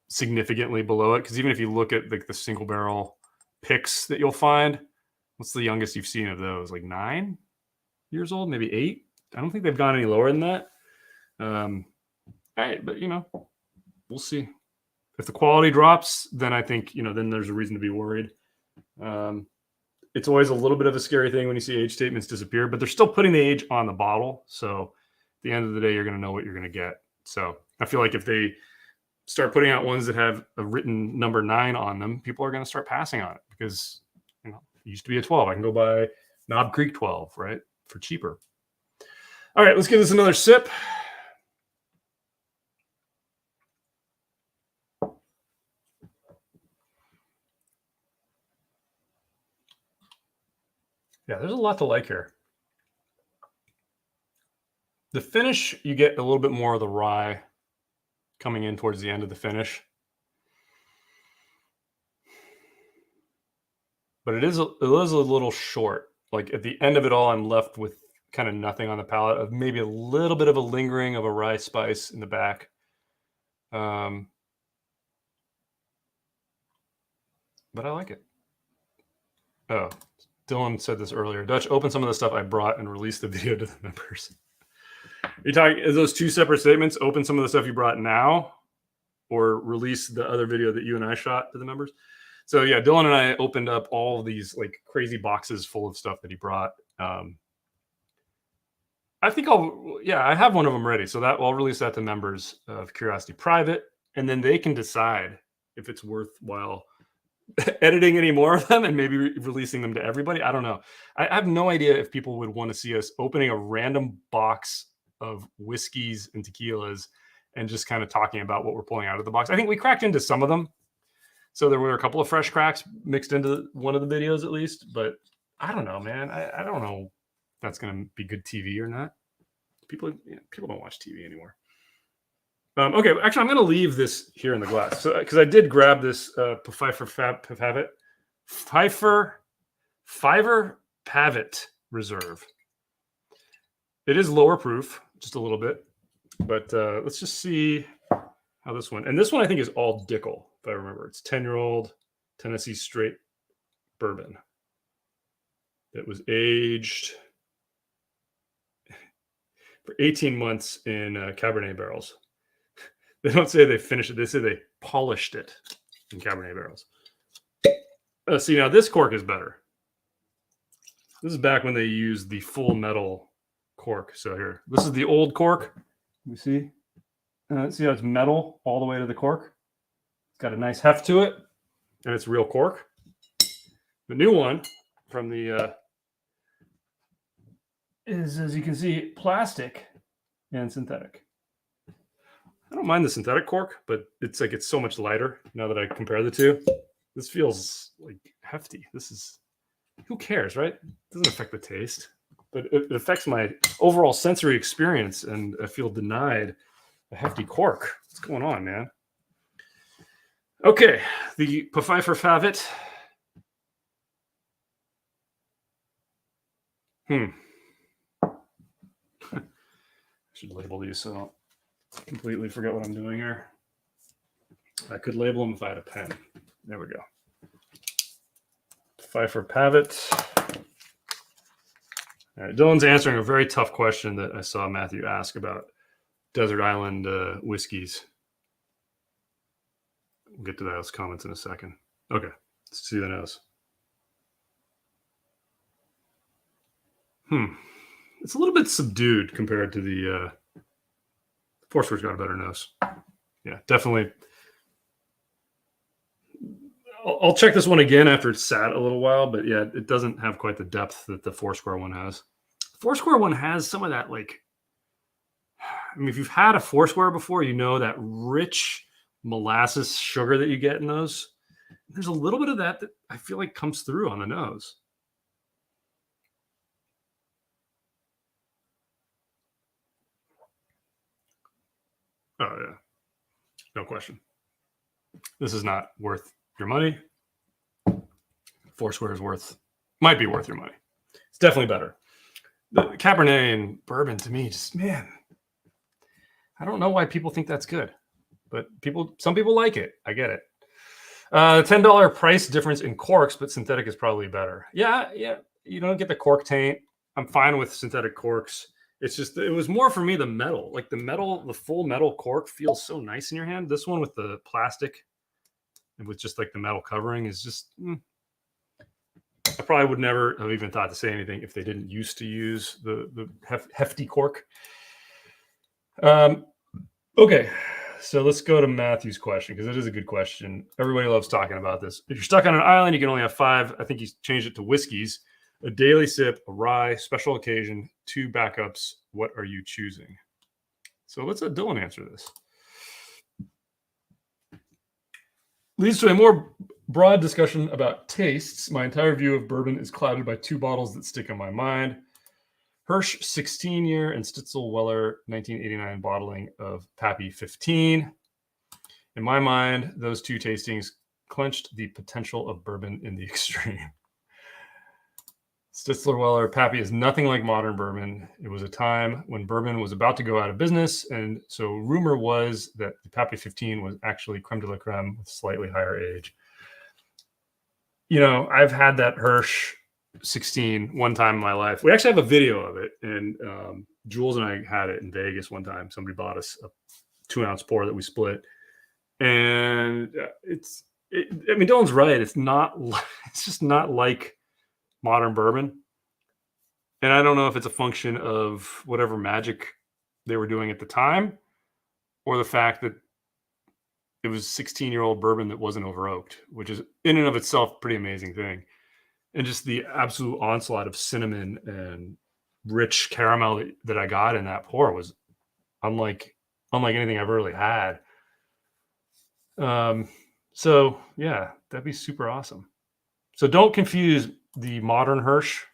significantly below it, because even if you look at like the single barrel picks that you'll find, what's the youngest you've seen of those? Like 9 years old, maybe 8. I don't think they've gone any lower than that. All right, but we'll see. If the quality drops, then I think then there's a reason to be worried. It's always a little bit of a scary thing when you see age statements disappear, but they're still putting the age on the bottle. So at the end of the day, you're going to know what you're going to get. So I feel like if they start putting out ones that have a written number 9 on them, people are going to start passing on it, because it used to be a 12. I can go buy Knob Creek 12, right, for cheaper. All right, let's give this another sip. Yeah, there's a lot to like here. The finish, you get a little bit more of the rye coming in towards the end of the finish. But it is a little short. Like at the end of it all, I'm left with kind of nothing on the palate, of maybe a little bit of a lingering of a rye spice in the back. But I like it. Oh, Dylan said this earlier. Dutch, open some of the stuff I brought and release the video to the members. Are you talking, is those two separate statements? Open some of the stuff you brought now, or release the other video that you and I shot to the members? So yeah, Dylan and I opened up all of these like crazy boxes full of stuff that he brought. I think I have one of them ready. So that I'll release that to members of Curiosity Private, and then they can decide if it's worthwhile editing any more of them and maybe releasing them to everybody. I don't know. I have no idea if people would want to see us opening a random box of whiskeys and tequilas and just kind of talking about what we're pulling out of the box. I think we cracked into some of them. So there were a couple of fresh cracks mixed into one of the videos at least, but I don't know, man. I don't know if that's going to be good TV or not. People don't watch TV anymore. Okay, actually, I'm going to leave this here in the glass. So because I did grab this Pfeiffer Pavitt Reserve. It is lower proof, just a little bit, but let's just see how this one. And this one I think is all Dickel, if I remember. It's 10-year-old Tennessee straight bourbon. It was aged for 18 months in Cabernet barrels. They don't say they finished it. They say they polished it in Cabernet barrels. See, now this cork is better. This is back when they used the full metal cork. So here, this is the old cork. You see? See how it's metal all the way to the cork? It's got a nice heft to it, and it's real cork. The new one from the is, as you can see, plastic and synthetic. I don't mind the synthetic cork, but it's so much lighter now that I compare the two. This feels like hefty. This is, who cares, right? It doesn't affect the taste, but it affects my overall sensory experience, and I feel denied a hefty cork. What's going on, man? Okay, the Pfeiffer Pavitt. I should label these so I don't completely forget what I'm doing here. I could label them if I had a pen. There we go. Pfeiffer Pavitt. All right, Dylan's answering a very tough question that I saw Matthew ask about desert island whiskeys. We'll get to those comments in a second. Okay, let's see the nose. It's a little bit subdued compared to the Foursquare's got a better nose. Yeah, definitely. I'll check this one again after it's sat a little while, but yeah, it doesn't have quite the depth that the Foursquare one has. The Foursquare one has some of that, like, I mean, if you've had a Foursquare before, you know that rich molasses sugar that you get in those. There's a little bit of that I feel like comes through on the nose. Oh, yeah. No question. This is not worth your money. Foursquare is might be worth your money. It's definitely better. The Cabernet and bourbon, to me, just, man, I don't know why people think that's good, but some people like it. I get it. $10 price difference in corks, but synthetic is probably better. Yeah. You don't get the cork taint. I'm fine with synthetic corks. It's just, it was more for me the metal. Like the full metal cork feels so nice in your hand. This one with the plastic and with just like the metal covering is just, I probably would never have even thought to say anything if they didn't used to use the hefty cork. Okay, so let's go to Matthew's question, because it is a good question. Everybody loves talking about this. If you're stuck on an island, you can only have 5. I think he's changed it to whiskeys. A daily sip, a rye, special occasion, 2 backups. What are you choosing? So let's let Dylan answer this. Leads to a more broad discussion about tastes. My entire view of bourbon is clouded by 2 bottles that stick in my mind. Hirsch 16-year and Stitzel-Weller 1989 bottling of Pappy 15. In my mind, those 2 tastings clenched the potential of bourbon in the extreme. Stitzel-Weller Pappy is nothing like modern bourbon. It was a time when bourbon was about to go out of business, and so rumor was that the Pappy 15 was actually creme de la creme with slightly higher age. You know, I've had that Hirsch 16 one time in my life. We actually have a video of it, and Jules and I had it in Vegas one time. Somebody bought us a 2-ounce pour that we split, and I mean, Dylan's right. It's just not like modern bourbon. And I don't know if it's a function of whatever magic they were doing at the time, or the fact that it was 16-year-old bourbon that wasn't over oaked, which is in and of itself a pretty amazing thing. And just the absolute onslaught of cinnamon and rich caramel that I got in that pour was unlike anything I've really had. So yeah, that'd be super awesome. So don't confuse the modern Hirsch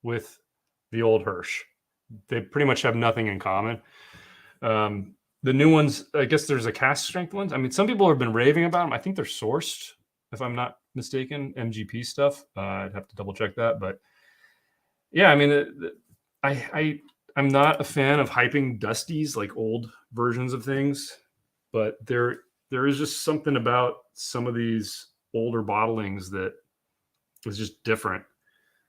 with the old Hirsch. They pretty much have nothing in common. The new ones, I guess there's a cast strength ones. I mean, some people have been raving about them. I think they're sourced, if I'm not mistaken, MGP stuff. I'd have to double check that, but yeah, I mean, I'm not a fan of hyping Dusties like old versions of things, but there is just something about some of these older bottlings that is just different.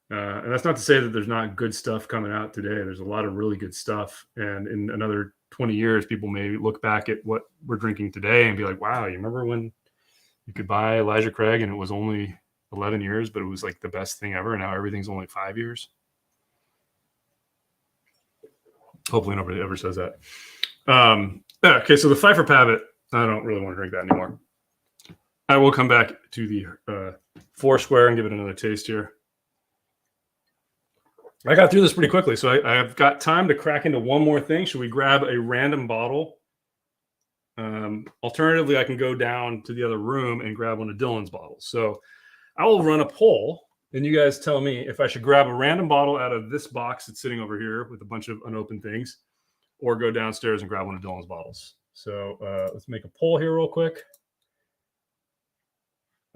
And that's not to say that there's not good stuff coming out today. There's a lot of really good stuff, and in another 20 years, people may look back at what we're drinking today and be like, "Wow, you remember when you could buy Elijah Craig and it was only 11 years, but it was like the best thing ever, and now everything's only 5 years." Hopefully, nobody ever says that. Okay, so the Pfeiffer Pabbit, I don't really want to drink that anymore. I will come back to the Foursquare and give it another taste here. I got through this pretty quickly, so I've got time to crack into one more thing. Should we grab a random bottle? Alternatively, I can go down to the other room and grab one of Dylan's bottles. So I will run a poll, and you guys tell me if I should grab a random bottle out of this box that's sitting over here with a bunch of unopened things, or go downstairs and grab one of Dylan's bottles. So let's make a poll here real quick.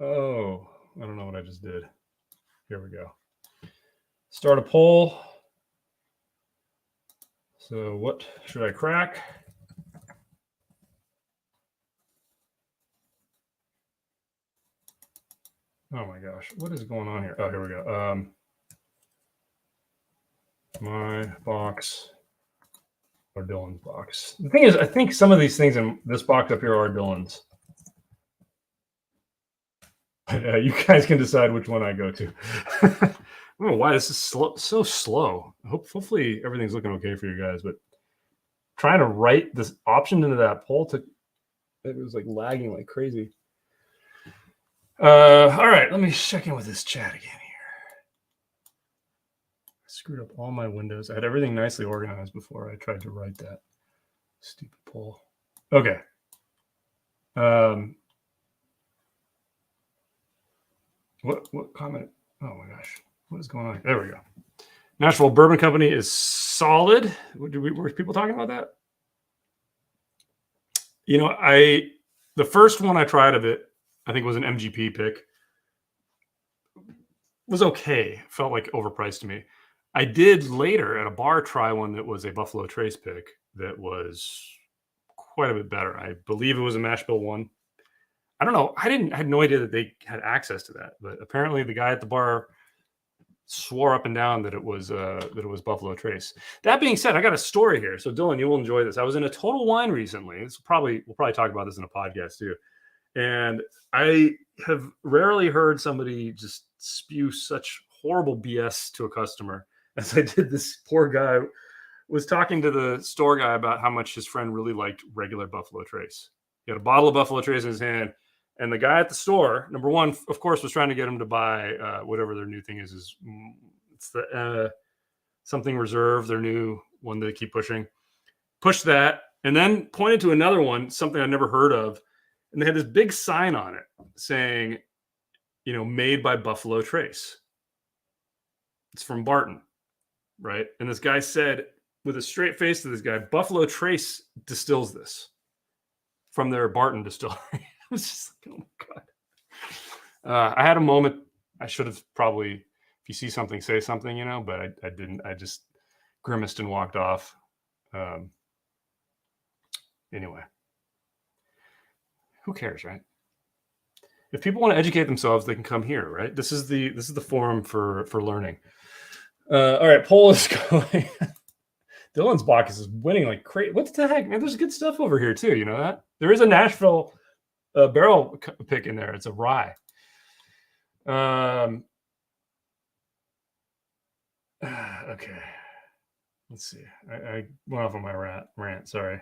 Oh, I don't know what I just did. Here we go. Start a poll. So what should I crack? Oh my gosh, what is going on here? Oh, here we go. My box or Dylan's box. The thing is, I think some of these things in this box up here are Dylan's. You guys can decide which one I go to. I don't know why this is so slow. Hopefully everything's looking okay for you guys, but trying to write this option into that poll it was like lagging like crazy. All right, let me check in with this chat again here. I screwed up all my windows. I had everything nicely organized before I tried to write that stupid poll. Okay. What comment? Oh my gosh. What is going on? There we go. Nashville Bourbon Company is solid. Were people talking about that? You know, the first one I tried of it, I think was an MGP pick. Was okay. Felt like overpriced to me. I did later at a bar try one that was a Buffalo Trace pick that was quite a bit better. I believe it was a mash bill one. I don't know. I had no idea that they had access to that, but apparently the guy at the bar swore up and down that it was Buffalo Trace. That being said, I got a story here. So Dylan, you will enjoy this. I was in a Total Wine recently. We'll probably talk about this in a podcast too. And I have rarely heard somebody just spew such horrible BS to a customer as I did. This poor guy was talking to the store guy about how much his friend really liked regular Buffalo Trace. He had a bottle of Buffalo Trace in his hand. And the guy at the store, number one, of course, was trying to get him to buy whatever their new thing is. It's the something reserve, their new one they keep pushing. Pushed that, and then pointed to another one, something I'd never heard of. And they had this big sign on it saying, made by Buffalo Trace. It's from Barton, right? And this guy said, with a straight face to this guy, Buffalo Trace distills this from their Barton distillery. I was just like, oh my God. I had a moment. I should have probably, if you see something, say something, but I didn't. I just grimaced and walked off. Anyway, who cares, right? If people want to educate themselves, they can come here, right? This is the forum for learning. All right, poll is going. Dylan's box is winning like crazy. What the heck, man? There's good stuff over here too. You know that? There is a Nashville barrel pick in there. It's a rye. Okay. Let's see. I went off on my rant. Sorry.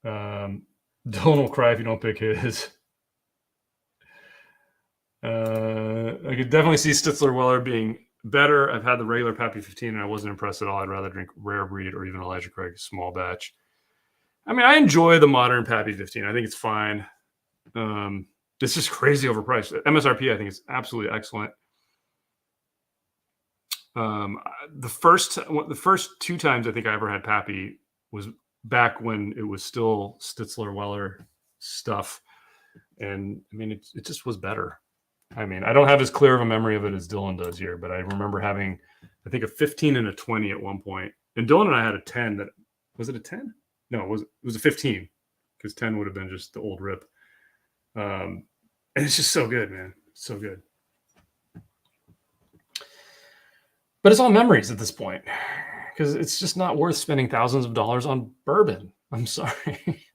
Dylan will cry if you don't pick his. I could definitely see Stitzler Weller being better. I've had the regular Pappy 15 and I wasn't impressed at all. I'd rather drink Rare Breed or even Elijah Craig small batch. I mean, I enjoy the modern Pappy 15. I think it's fine. It's just crazy overpriced. MSRP, I think, is absolutely excellent. The first two times I think I ever had Pappy was back when it was still Stitzler Weller stuff, and I mean it just was better. I mean, I don't have as clear of a memory of it as Dylan does here, but I remember having, I think, a 15 and a 20 at one point. And Dylan and I had a 10 that, was it a 10? No, it was a 15, because 10 would have been just the old rip. And it's just so good, man. So good. But it's all memories at this point, because it's just not worth spending thousands of dollars on bourbon. I'm sorry.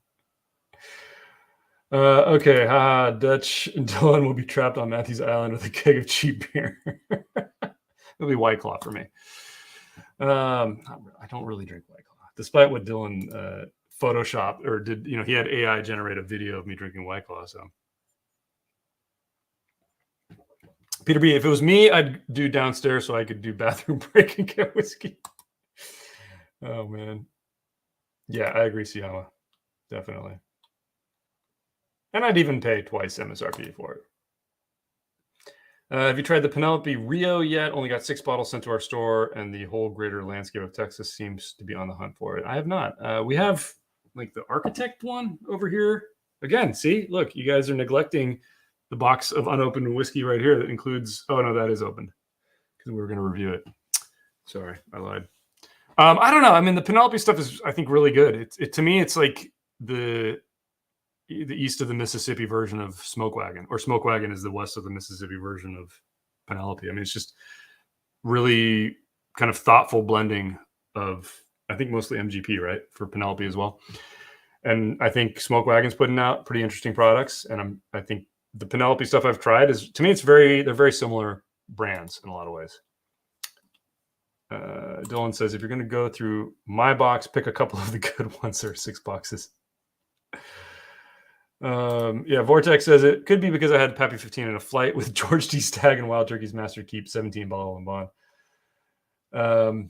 Okay, Dutch and Dylan will be trapped on Matthew's Island with a keg of cheap beer. It'll be White Claw for me. I don't really drink White Claw, despite what Dylan photoshopped or did. You know, he had AI generate a video of me drinking White Claw. So, Peter B, if it was me, I'd do downstairs so I could do bathroom break and get whiskey. Oh man, yeah, I agree, Siama, definitely. And I'd even pay twice MSRP for it. Have you tried the Penelope Rio yet? Only got 6 bottles sent to our store, and the whole greater landscape of Texas seems to be on the hunt for it. I have not. We have like the Architect one over here. Again, see, look, you guys are neglecting the box of unopened whiskey right here that includes. Oh no, that is opened because we were going to review it. Sorry, I lied. I don't know. I mean, the Penelope stuff is, I think, really good. To me, it's like the east of the Mississippi version of Smoke Wagon, or Smoke Wagon is the west of the Mississippi version of Penelope. I mean, it's just really kind of thoughtful blending of, I think, mostly MGP, right, for Penelope as well. And I think Smoke Wagon's putting out pretty interesting products. And I think the Penelope stuff I've tried is, to me, they're very similar brands in a lot of ways. Dylan says, if you're going to go through my box, pick a couple of the good ones. There are 6 boxes. Yeah, Vortex says it could be because I had Pappy 15 in a flight with George T. Stagg and Wild Turkey's Master Keep 17 bottle and bond.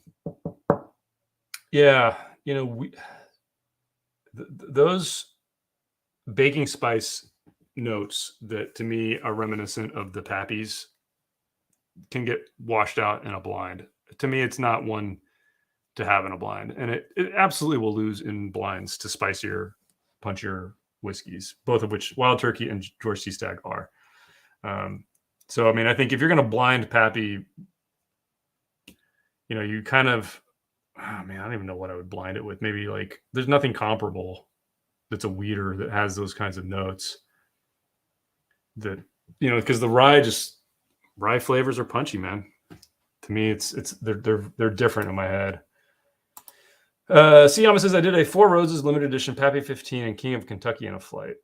Yeah, you know, those baking spice notes that to me are reminiscent of the Pappies can get washed out in a blind. To me, it's not one to have in a blind, and it absolutely will lose in blinds to spicier, punchier whiskeys, both of which Wild Turkey and George T. Stagg are. So, I mean, I think if you're going to blind Pappy, you know, you kind of, oh man, I don't even know what I would blind it with. Maybe like, there's nothing comparable that's a weeder that has those kinds of notes that, you know, because the rye flavors are punchy, man. To me, they're different in my head. Siyama says, I did a 4 Roses limited edition Pappy 15 and King of Kentucky in a flight.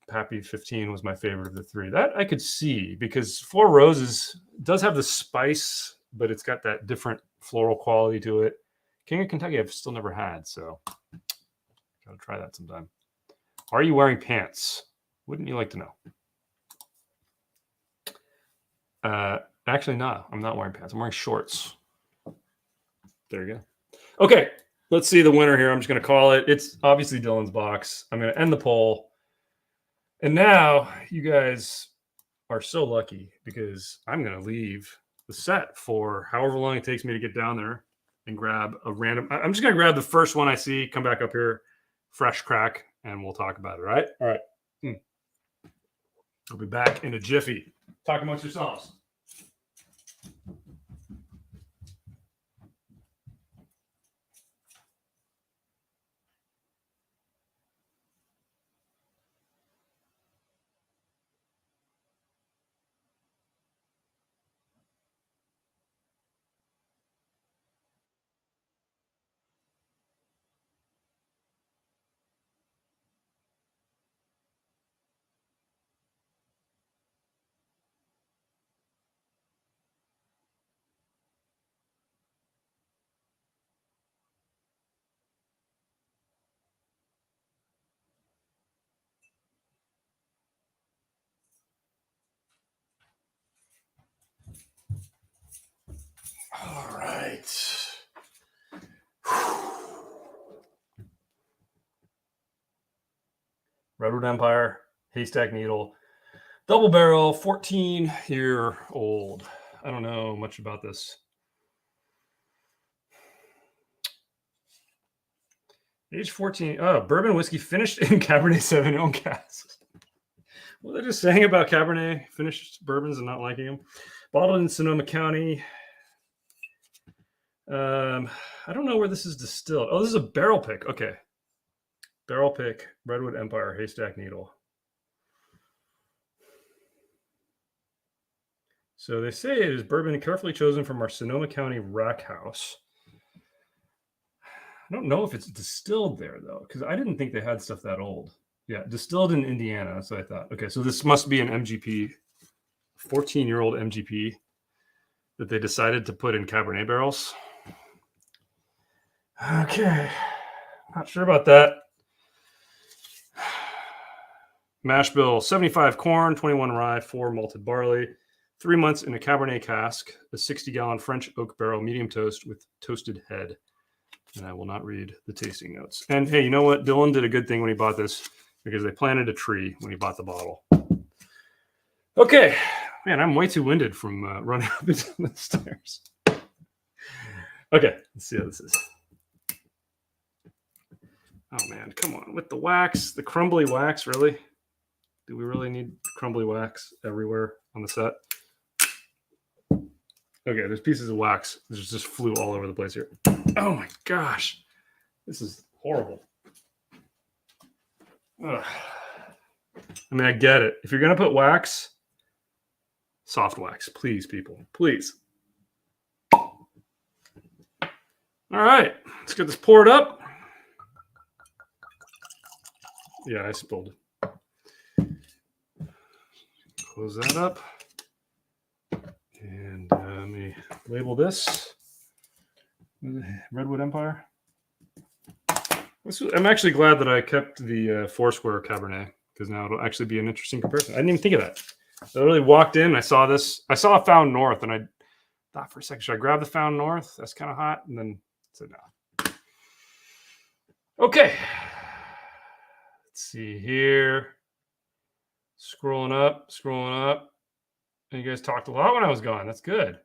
Pappy 15 was my favorite of the 3. That I could see, because 4 Roses does have the spice, but it's got that different floral quality to it. King of Kentucky I've still never had, so gotta try that sometime. Are you wearing pants? Wouldn't you like to know? Actually, no, I'm not wearing pants. I'm wearing shorts. There you go. Okay, let's see the winner here. I'm just going to call it. It's obviously Dylan's box. I'm going to end the poll. And now you guys are so lucky, because I'm going to leave the set for however long it takes me to get down there and grab a random. I'm just going to grab the first one I see, come back up here, fresh crack, and we'll talk about it. All right? All right. I'll be back in a jiffy. Talk amongst yourselves. All right. Redwood Empire haystack needle, double barrel, 14-year-old. I don't know much about this. Age 14. Oh, bourbon whiskey finished in Cabernet Sauvignon casks. Well, they're just saying about Cabernet finished bourbons and not liking them. Bottled in Sonoma County. I don't know where this is distilled. Oh, this is a barrel pick. Okay. Barrel pick, Redwood Empire, haystack needle. So they say it is bourbon carefully chosen from our Sonoma County rack house. I don't know if it's distilled there, though, because I didn't think they had stuff that old. Yeah, distilled in Indiana. That's what I thought. Okay, so this must be an MGP, 14-year-old MGP that they decided to put in Cabernet barrels. Okay, not sure about that. Mash bill, 75 corn, 21 rye, 4 malted barley, 3 months in a Cabernet cask, a 60-gallon French oak barrel, medium toast with toasted head. And I will not read the tasting notes. And hey, you know what? Dylan did a good thing when he bought this because they planted a tree when he bought the bottle. Okay. Man, I'm way too winded from running up and down the stairs. Okay, let's see how this is. Oh, man, come on. With the wax, the crumbly wax, really? Do we really need crumbly wax everywhere on the set? Okay, there's pieces of wax that just flew all over the place here. Oh my gosh. This is horrible. Ugh. I mean, I get it. If you're going to put wax, soft wax, please, people. Please. All right, let's get this poured up. Yeah, I spilled it. Close that up. And let me label this Redwood Empire. I'm actually glad that I kept the Foursquare Cabernet because now it'll actually be an interesting comparison. I didn't even think of that. I literally walked in, I saw this. I saw a Found North, and I thought for a second, should I grab the Found North? That's kind of hot. And then I said no. Okay. Let's see here. Scrolling up. And you guys talked a lot when I was gone. That's good.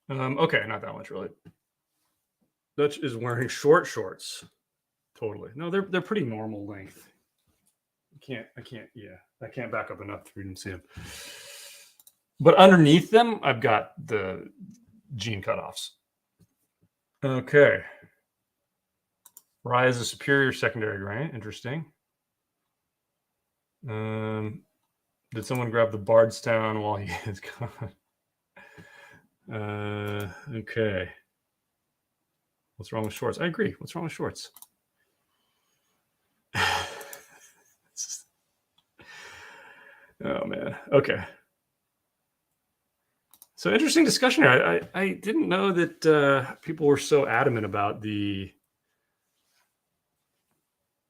Okay, not that much really. Dutch is wearing short shorts. Totally. No, they're pretty normal length. I can't back up enough for you to see them. But underneath them, I've got the jean cutoffs. Okay. Rye is a superior secondary grain. Interesting. Did someone grab the Bardstown while he is gone? Okay. What's wrong with shorts? I agree. What's wrong with shorts? Oh, man. Okay. So interesting discussion here. I didn't know that people were so adamant about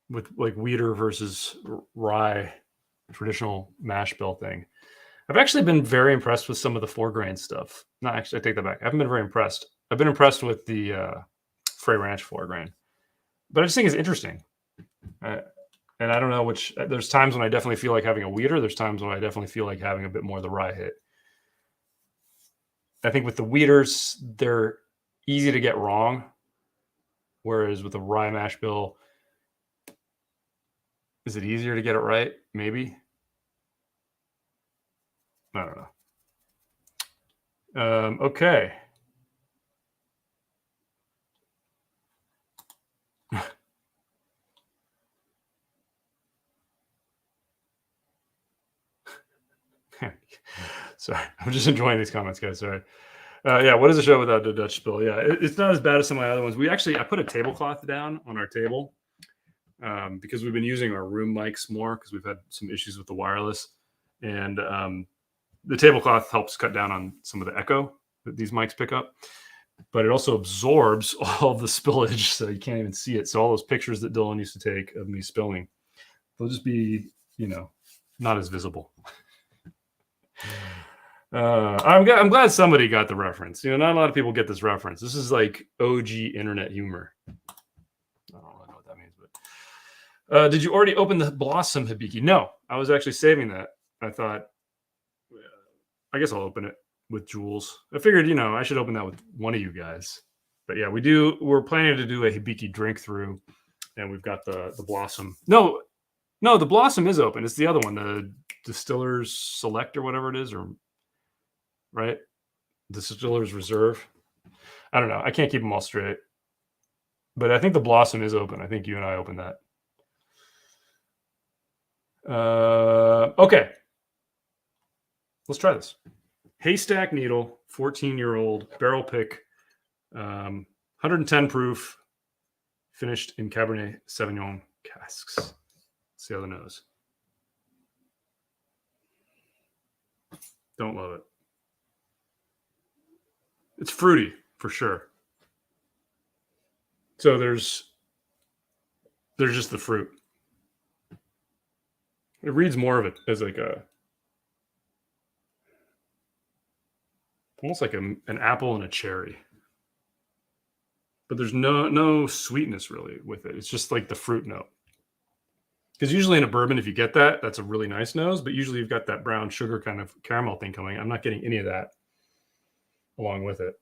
with like Weeder versus rye traditional mash bill thing. I've actually been very impressed with some of the 4-grain stuff. No, actually, I take that back. I haven't been very impressed. I've been impressed with the Frey Ranch 4-grain. But I just think it's interesting. And I don't know which. There's times when I definitely feel like having a Weeder. There's times when I definitely feel like having a bit more of the rye hit. I think with the Weeders, they're easy to get wrong. Whereas with a rye mash bill, is it easier to get it right? Maybe. I don't know. Okay. Sorry, I'm just enjoying these comments, guys. Sorry. Yeah, what is a show without the Dutch spill? Yeah, it's not as bad as some of my other ones. I put a tablecloth down on our table because we've been using our room mics more because we've had some issues with the wireless. And the tablecloth helps cut down on some of the echo that these mics pick up. But it also absorbs all of the spillage, so you can't even see it. So all those pictures that Dylan used to take of me spilling, they'll just be, not as visible. I'm glad somebody got the reference. Not a lot of people get this reference. This is like OG internet humor. I don't really know what that means, Did you already open the Blossom Hibiki? No, I was actually saving that. I thought, I guess I'll open it with Jules. I figured, I should open that with one of you guys. But yeah, we're planning to do a Hibiki drink through, and we've got the Blossom. No, the Blossom is open. It's the other one, the Distiller's Select or whatever it is, or right? Distiller's Reserve. I don't know. I can't keep them all straight. But I think the Blossom is open. I think you and I opened that. Okay. Let's try this. Haystack Needle, 14-year-old barrel pick, 110 proof, finished in Cabernet Sauvignon casks. Let's see how the nose. Don't love it. It's fruity for sure. So there's just the fruit. It reads more of it as like almost like an apple and a cherry. But there's no sweetness really with it. It's just like the fruit note. Because usually in a bourbon, if you get that, that's a really nice nose. But usually you've got that brown sugar kind of caramel thing coming. I'm not getting any of that along with it.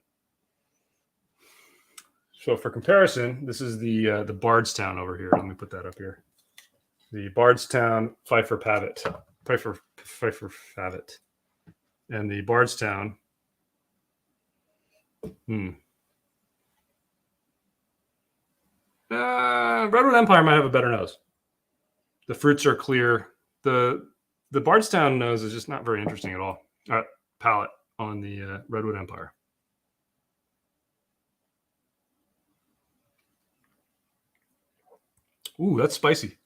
So for comparison, this is the Bardstown over here. Let me put that up here. The Bardstown Pfeiffer Pavet. Pfeiffer Pavet. And the Bardstown. Redwood Empire might have a better nose. The fruits are clear. The Bardstown nose is just not very interesting at all. Palate on the Redwood Empire. Ooh, that's spicy.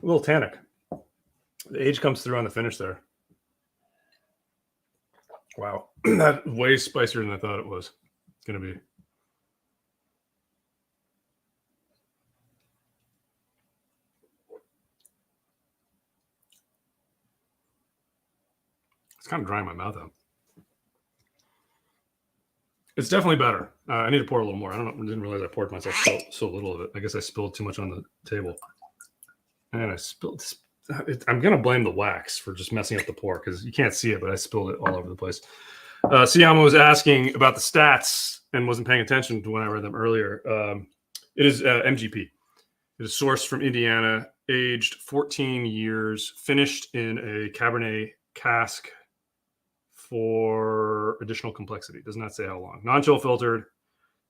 A little tannic. The age comes through on the finish there. Wow, that's way spicier than I thought it was going to be. It's kind of drying my mouth out. It's definitely better. I need to pour a little more. I didn't realize I poured myself so little of it. I guess I spilled too much on the table. And I spilled. I'm going to blame the wax for just messing up the pour because you can't see it, but I spilled it all over the place. Siamo was asking about the stats and wasn't paying attention to when I read them earlier. It is MGP. It is sourced from Indiana, aged 14 years, finished in a Cabernet cask for additional complexity. Does not say how long. Non-chill filtered,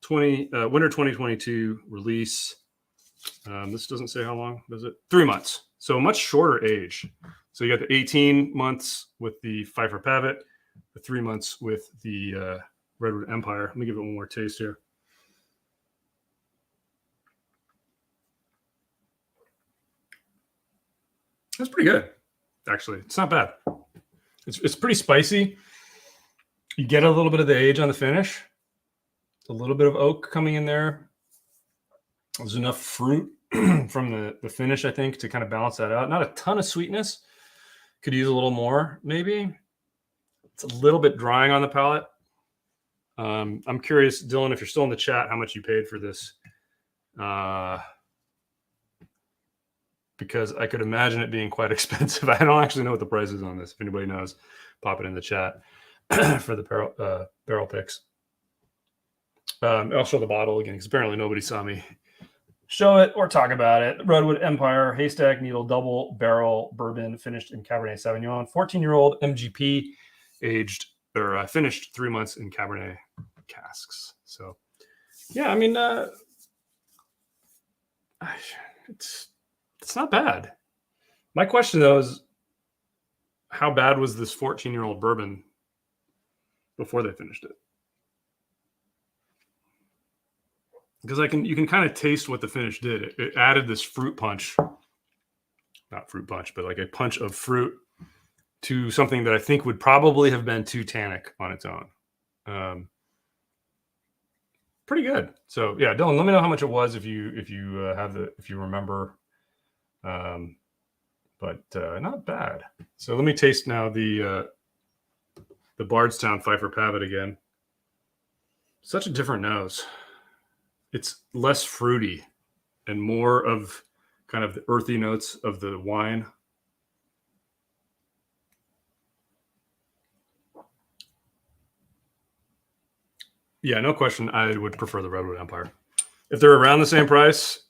winter 2022 release. This doesn't say how long, does it? 3 months. So a much shorter age. So you got the 18 months with the Pfeiffer Pavet, the 3 months with the Redwood Empire. Let me give it one more taste here. That's pretty good, actually. It's not bad. It's pretty spicy. You get a little bit of the age on the finish. A little bit of oak coming in there. There's enough fruit from the finish, I think, to kind of balance that out. Not a ton of sweetness. Could use a little more, maybe. It's a little bit drying on the palate. I'm curious, Dylan, if you're still in the chat, how much you paid for this. Because I could imagine it being quite expensive. I don't actually know what the price is on this. If anybody knows, pop it in the chat for the barrel picks. I'll show the bottle again because apparently nobody saw me show it or talk about it. Redwood Empire Haystack Needle Double Barrel Bourbon, finished in Cabernet Sauvignon. 14-year-old MGP, aged or finished 3 months in Cabernet casks. So, yeah, I mean, it's not bad. My question though is, how bad was this 14-year-old bourbon before they finished it? Because you can kind of taste what the finish did. It added this fruit punch, not fruit punch, but like a punch of fruit to something that I think would probably have been too tannic on its own. Pretty good. So yeah, Dylan, let me know how much it was if you remember. But not bad. So let me taste now the the Bardstown Pfeiffer Pavitt again. Such a different nose. It's less fruity and more of kind of the earthy notes of the wine. Yeah, no question. I would prefer the Redwood Empire. If they're around the same price,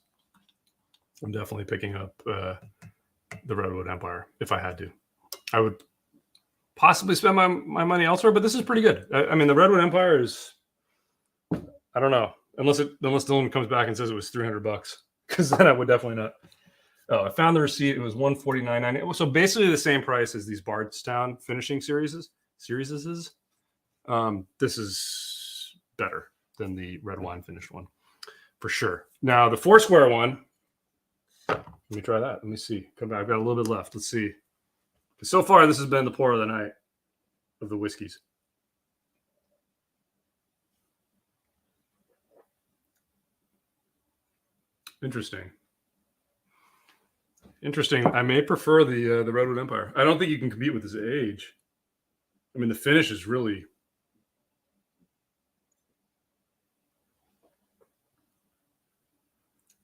I'm definitely picking up the Redwood Empire if I had to. I would possibly spend my money elsewhere, but this is pretty good. I mean, the Redwood Empire is, I don't know, unless Dylan comes back and says it was $300, because then I would definitely not. Oh, I found the receipt. It was $149.90. So basically the same price as these Bardstown finishing series. This is better than the red wine finished one, for sure. Now the Foursquare one. Let me try that. Let me see. Come back. I've got a little bit left. Let's see. So far, this has been the pour of the night of the whiskeys. Interesting. I may prefer the Redwood Empire. I don't think you can compete with this age. I mean, the finish is really.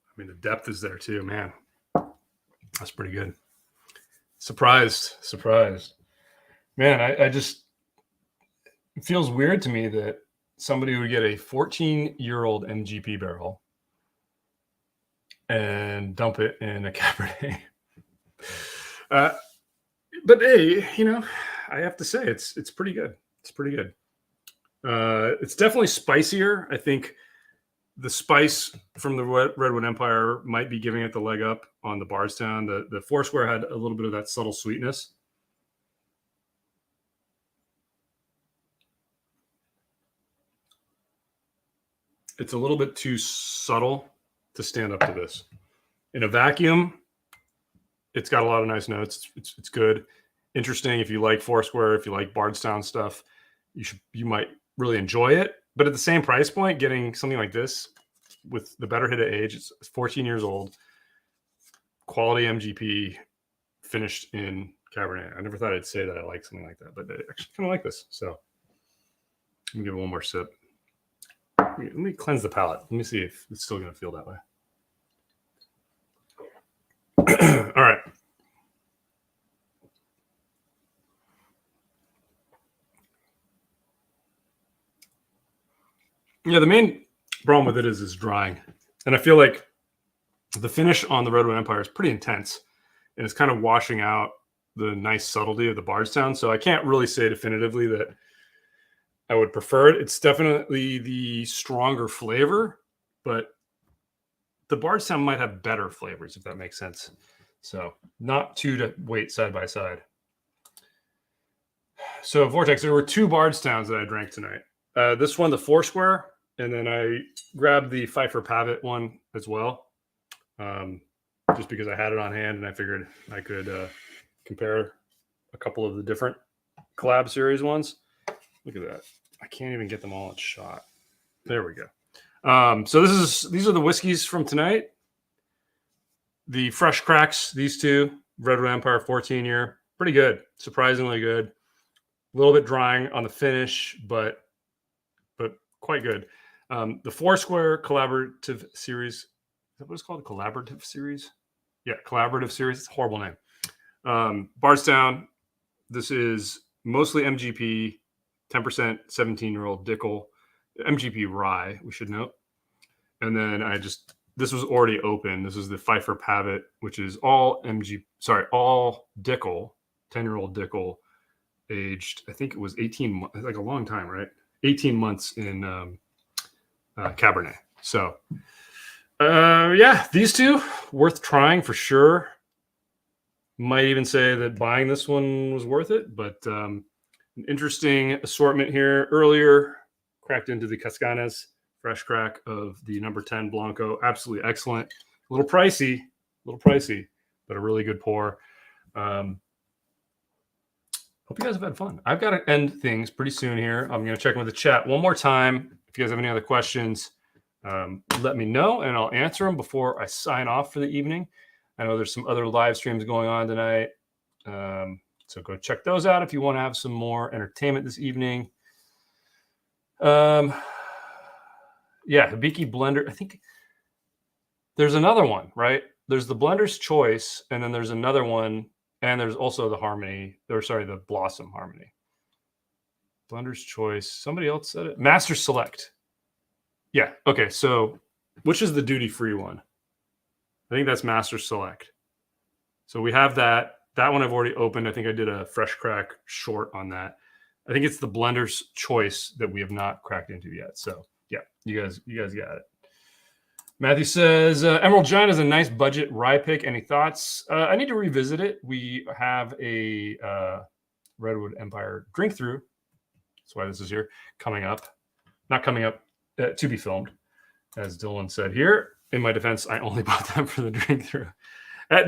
I mean, the depth is there too, man. That's pretty good. Surprised. Man, I just, it feels weird to me that somebody would get a 14-year-old MGP barrel and dump it in a Cabernet. But hey, you know, I have to say it's pretty good. It's pretty good. It's definitely spicier. I think the spice from the Redwood Empire might be giving it the leg up on the Bardstown. The Foursquare had a little bit of that subtle sweetness. It's a little bit too subtle to stand up to this. In a vacuum, it's got a lot of nice notes. It's good. Interesting. If you like Foursquare, if you like Bardstown stuff, you might really enjoy it. But at the same price point, getting something like this with the better hit of age, it's 14 years old, quality MGP, finished in Cabernet. I never thought I'd say that I like something like that, but I actually kind of like this. So let me give it one more sip. Let me cleanse the palate. Let me see if it's still going to feel that way. All right. Yeah, the main problem with it is drying. And I feel like the finish on the Redwood Empire is pretty intense. And it's kind of washing out the nice subtlety of the Bardstown. So I can't really say definitively that I would prefer it. It's definitely the stronger flavor, but the Bardstown might have better flavors, if that makes sense. So not two to wait side by side. So Vortex, there were two Bardstowns that I drank tonight. This one, the Foursquare, and then I grabbed the Pfeiffer Pavitt one as well, just because I had it on hand and I figured I could compare a couple of the different Collab series ones. Look at that. I can't even get them all in shot. There we go. So these are the whiskeys from tonight. The fresh cracks, these two, Redwood Empire 14-year, pretty good, surprisingly good. A little bit drying on the finish, but quite good. The Foursquare Collaborative Series, is that what it's called? Collaborative Series? Yeah, Collaborative Series. It's a horrible name. Bardstown, this is mostly MGP, 10% 17-year-old Dickel, MGP rye, we should note. And then this was already open. This is the Pfeiffer Pavitt, which is all Dickel, 10-year-old Dickel, aged, I think it was 18 months, like a long time, right? 18 months in Cabernet. So, yeah, these two worth trying for sure. Might even say that buying this one was worth it, but an interesting assortment here. Earlier, cracked into the Cascanes fresh crack of the number 10 Blanco. Absolutely excellent. A little pricey, but a really good pour. Hope you guys have had fun. I've got to end things pretty soon here. I'm going to check in with the chat one more time. If you guys have any other questions, let me know, and I'll answer them before I sign off for the evening. I know there's some other live streams going on tonight. So go check those out if you want to have some more entertainment this evening. Yeah, Hibiki Blender. I think there's another one, right? There's the Blender's Choice, and then there's another one, and there's also the the Blossom Harmony. Blender's Choice. Somebody else said it. Master Select. Yeah. Okay. So which is the duty-free one? I think that's Master Select. So we have that. That one I've already opened. I think I did a fresh crack short on that. I think it's the Blender's Choice that we have not cracked into yet. So yeah, you guys got it. Matthew says, Emerald Giant is a nice budget rye pick. Any thoughts? I need to revisit it. We have a Redwood Empire drink through. That's why this is here. Coming up. Not coming up, to be filmed. As Dylan said here. In my defense, I only bought them for the drink through.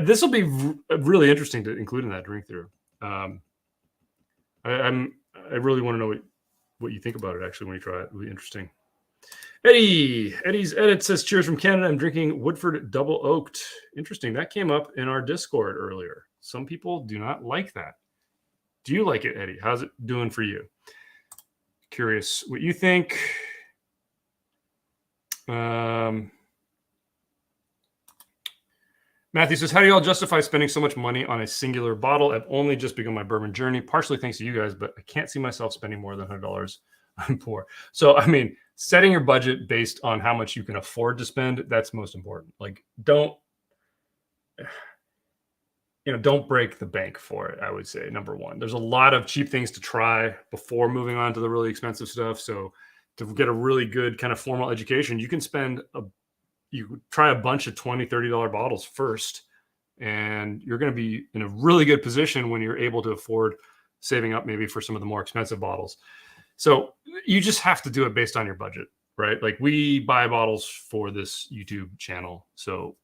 This will be really interesting to include in that drink through. I really want to know what you think about it, actually, when you try it. It'll be interesting. Eddie's edit says, cheers from Canada. I'm drinking Woodford Double Oaked. Interesting. That came up in our Discord earlier. Some people do not like that. Do you like it, Eddie? How's it doing for you? Curious what you think. Matthew says, how do y'all justify spending so much money on a singular bottle? I've only just begun my bourbon journey, partially thanks to you guys, but I can't see myself spending more than $100. I'm poor. So, I mean, setting your budget based on how much you can afford to spend, that's most important. Like, don't break the bank for it, I would say, number one. There's a lot of cheap things to try before moving on to the really expensive stuff. So to get a really good kind of formal education, you can you try a bunch of $20, $30 bottles first, and you're going to be in a really good position when you're able to afford saving up maybe for some of the more expensive bottles. So you just have to do it based on your budget, right? Like, we buy bottles for this YouTube channel. So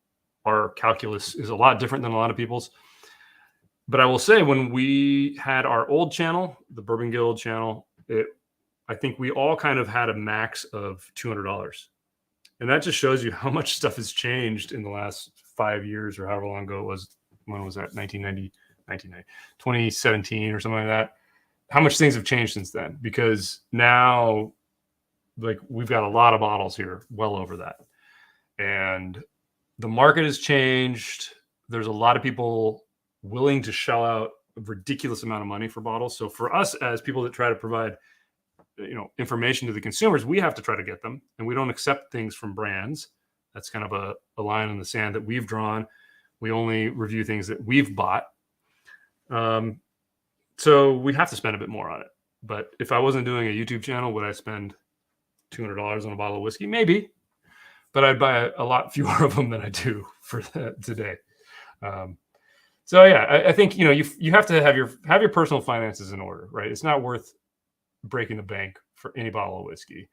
our calculus is a lot different than a lot of people's. But I will say, when we had our old channel, the Bourbon Guild channel, I think we all kind of had a max of $200. And that just shows you how much stuff has changed in the last 5 years, or however long ago it was. When was that? 2017 or something like that. How much things have changed since then? Because now, like, we've got a lot of bottles here, well over that. And the market has changed. There's a lot of people willing to shell out a ridiculous amount of money for bottles. So for us, as people that try to provide information to the consumers, we have to try to get them, and we don't accept things from brands. That's kind of a line in the sand that we've drawn. We only review things that we've bought. So we have to spend a bit more on it. But if I wasn't doing a YouTube channel, would I spend $200 on a bottle of whiskey? Maybe, but I'd buy a lot fewer of them than I do for today. So yeah, I think you have to have your personal finances in order, right? It's not worth breaking the bank for any bottle of whiskey,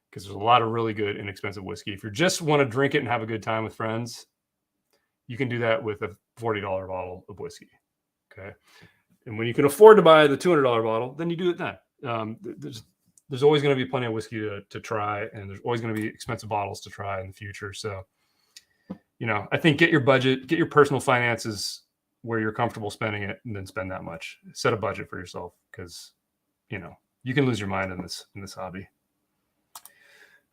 because there's a lot of really good inexpensive whiskey. If you just want to drink it and have a good time with friends, you can do that with a $40 bottle of whiskey. Okay. And when you can afford to buy the $200 bottle, then you do it then. There's always going to be plenty of whiskey to try, and there's always going to be expensive bottles to try in the future. So, I think get your budget, get your personal finances where you're comfortable spending it, and then spend that much. Set a budget for yourself, because, you can lose your mind in this hobby.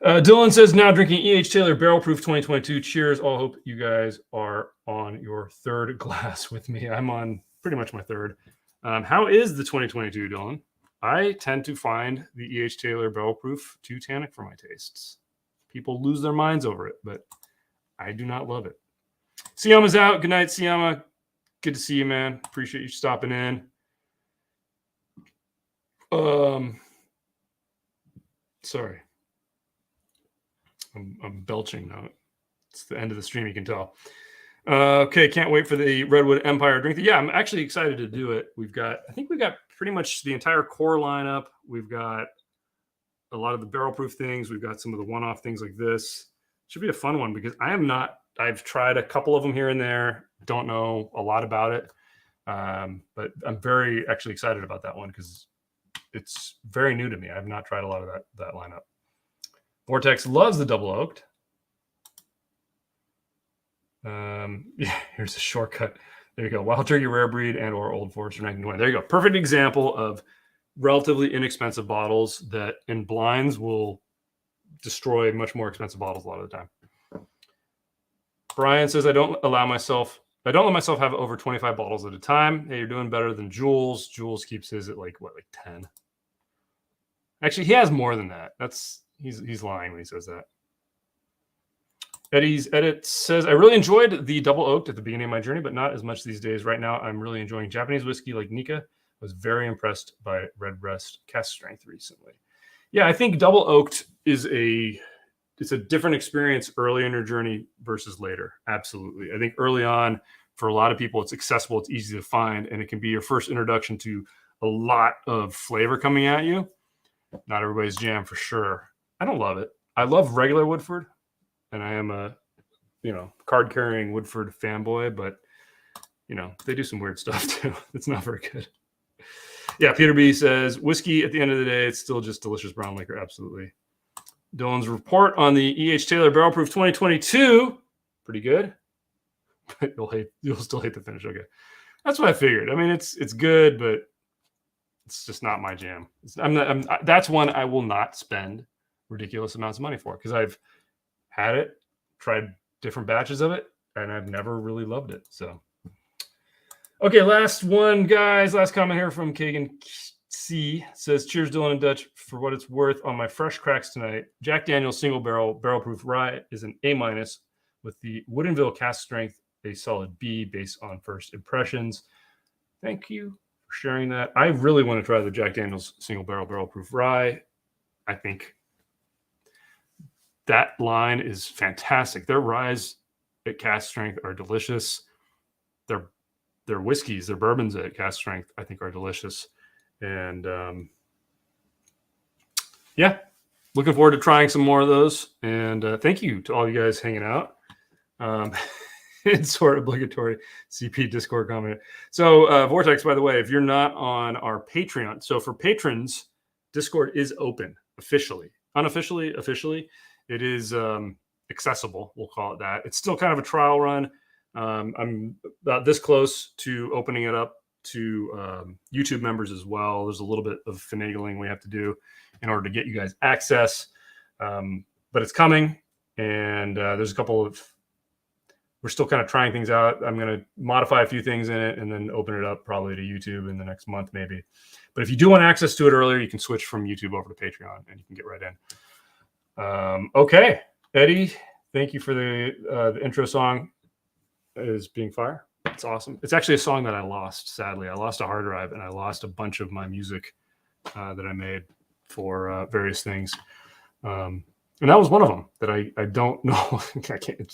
Dylan says, now drinking E.H. Taylor Barrel Proof 2022. Cheers. All hope you guys are on your third glass with me. I'm on pretty much my third. How is the 2022, Dylan? I tend to find the E.H. Taylor Barrel Proof too tannic for my tastes. People lose their minds over it, but I do not love it. Siyama's out. Good night, Siyama. Good to see you, man. Appreciate you stopping in. Sorry. I'm belching now. It's the end of the stream, you can tell. Okay, can't wait for the Redwood Empire drink. Yeah, I'm actually excited to do it. I think we've got pretty much the entire core lineup. We've got a lot of the barrel proof things. We've got some of the one-off things like this. Should be a fun one, because I've tried a couple of them here and there. Don't know a lot about it. But I'm very actually excited about that one, because it's very new to me. I've not tried a lot of that lineup. Vortex loves the double oaked. Yeah, here's a shortcut. There you go. Wild Turkey Rare Breed and or Old Forester 1920. There you go. Perfect example of relatively inexpensive bottles that in blinds will destroy much more expensive bottles a lot of the time. Brian says, I don't let myself have over 25 bottles at a time. Hey, you're doing better than Jules. Jules keeps his at like 10. Actually, he has more than that. He's lying when he says that. Eddie's edit says, I really enjoyed the double oaked at the beginning of my journey, but not as much these days. Right now, I'm really enjoying Japanese whiskey like Nika. I was very impressed by Redbreast cask strength recently. Yeah, I think double oaked is it's a different experience early in your journey versus later. Absolutely. I think early on, for a lot of people, it's accessible, it's easy to find, and it can be your first introduction to a lot of flavor coming at you. Not everybody's jam for sure. I don't love it. I love regular Woodford, and I am a, card-carrying Woodford fanboy, but, they do some weird stuff too. It's not very good. Yeah, Peter B says, whiskey, at the end of the day, it's still just delicious brown liquor. Absolutely. Dylan's report on the E.H. Taylor Barrel Proof 2022, pretty good. But you'll still hate the finish. Okay. That's what I figured. I mean, it's good, but it's just not my jam. That's one I will not spend ridiculous amounts of money for, because I've had it, tried different batches of it, and I've never really loved it. So, okay, last one, guys. Last comment here from Kagan C says, cheers, Dylan and Dutch. For what it's worth, on my fresh cracks tonight, Jack Daniel's single barrel proof rye is an A- with the Woodinville cask strength a solid B based on first impressions. Thank you for sharing that. I really want to try the Jack Daniel's single barrel proof rye. I think that line is fantastic. Their ryes at cask strength are delicious. Their whiskeys, their bourbons at cask strength, I think, are delicious. And yeah, looking forward to trying some more of those. And thank you to all you guys hanging out. It's sort of obligatory CP Discord comment. So Vortex, by the way, if you're not on our Patreon, so for patrons, Discord is open officially. Unofficially, officially, it is accessible. We'll call it that. It's still kind of a trial run. I'm about this close to opening it up to YouTube members as well. There's a little bit of finagling we have to do in order to get you guys access, but it's coming. And there's a couple of, we're still kind of trying things out. I'm going to modify a few things in it and then open it up probably to YouTube in the next month, maybe. But if you do want access to it earlier, you can switch from YouTube over to Patreon and you can get right in. Okay, Eddie, thank you for the intro song. It is Being Fire. It's awesome. It's actually a song that I lost, sadly. I lost a hard drive and I lost a bunch of my music that I made for various things. And that was one of them that I don't know. I can't.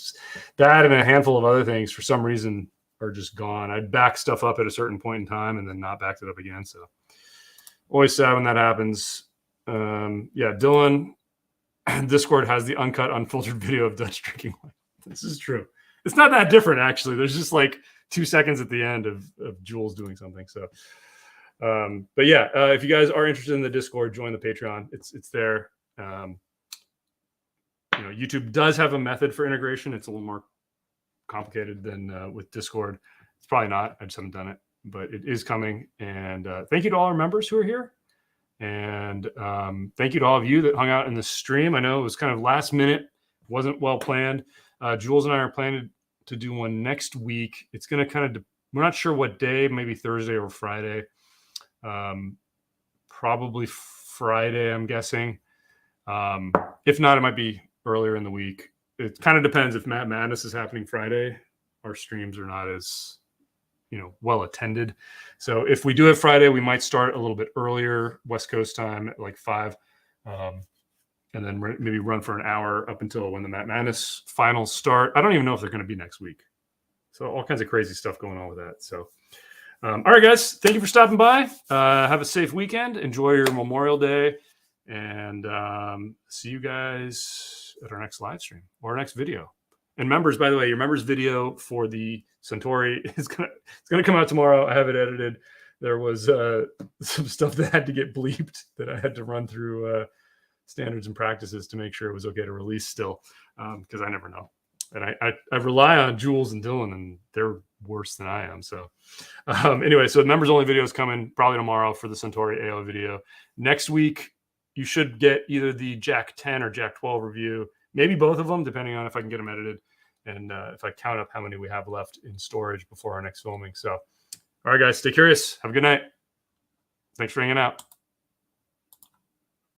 That and a handful of other things for some reason are just gone. I'd back stuff up at a certain point in time and then not backed it up again. So always sad when that happens. Yeah, Dylan, Discord has the uncut, unfiltered video of Dutch drinking wine. This is true. It's not that different, actually. There's just like 2 seconds at the end of Jules doing something. So, but yeah, if you guys are interested in the Discord, join the Patreon. It's there. YouTube does have a method for integration. It's a little more complicated than with Discord. It's probably not. I just haven't done it, but it is coming. And thank you to all our members who are here. And thank you to all of you that hung out in the stream. I know it was kind of last minute, wasn't well planned. Jules and I are planning to do one next week. It's going to kind of, we're not sure what day, maybe Thursday or Friday. Probably Friday, I'm guessing. If not, it might be earlier in the week. It kind of depends. If Matt Madness is happening Friday, our streams are not as, well attended. So if we do it Friday, we might start a little bit earlier, West Coast time at like 5, and then maybe run for an hour up until when the Matt Madness finals start. I don't even know if they're going to be next week. So all kinds of crazy stuff going on with that. So, all right, guys, thank you for stopping by. Have a safe weekend. Enjoy your Memorial Day. And see you guys at our next live stream or our next video. And members, by the way, your members video for the Centauri is gonna come out tomorrow. I have it edited. There was some stuff that had to get bleeped that I had to run through standards and practices to make sure it was okay to release still, because I never know. And I rely on Jules and Dylan, and they're worse than I am. So anyway, so members only videos coming probably tomorrow for the Centauri AO video. Next week, you should get either the Jack 10 or Jack 12 review, maybe both of them, depending on if I can get them edited and if I count up how many we have left in storage before our next filming. So, all right, guys, stay curious. Have a good night. Thanks for hanging out.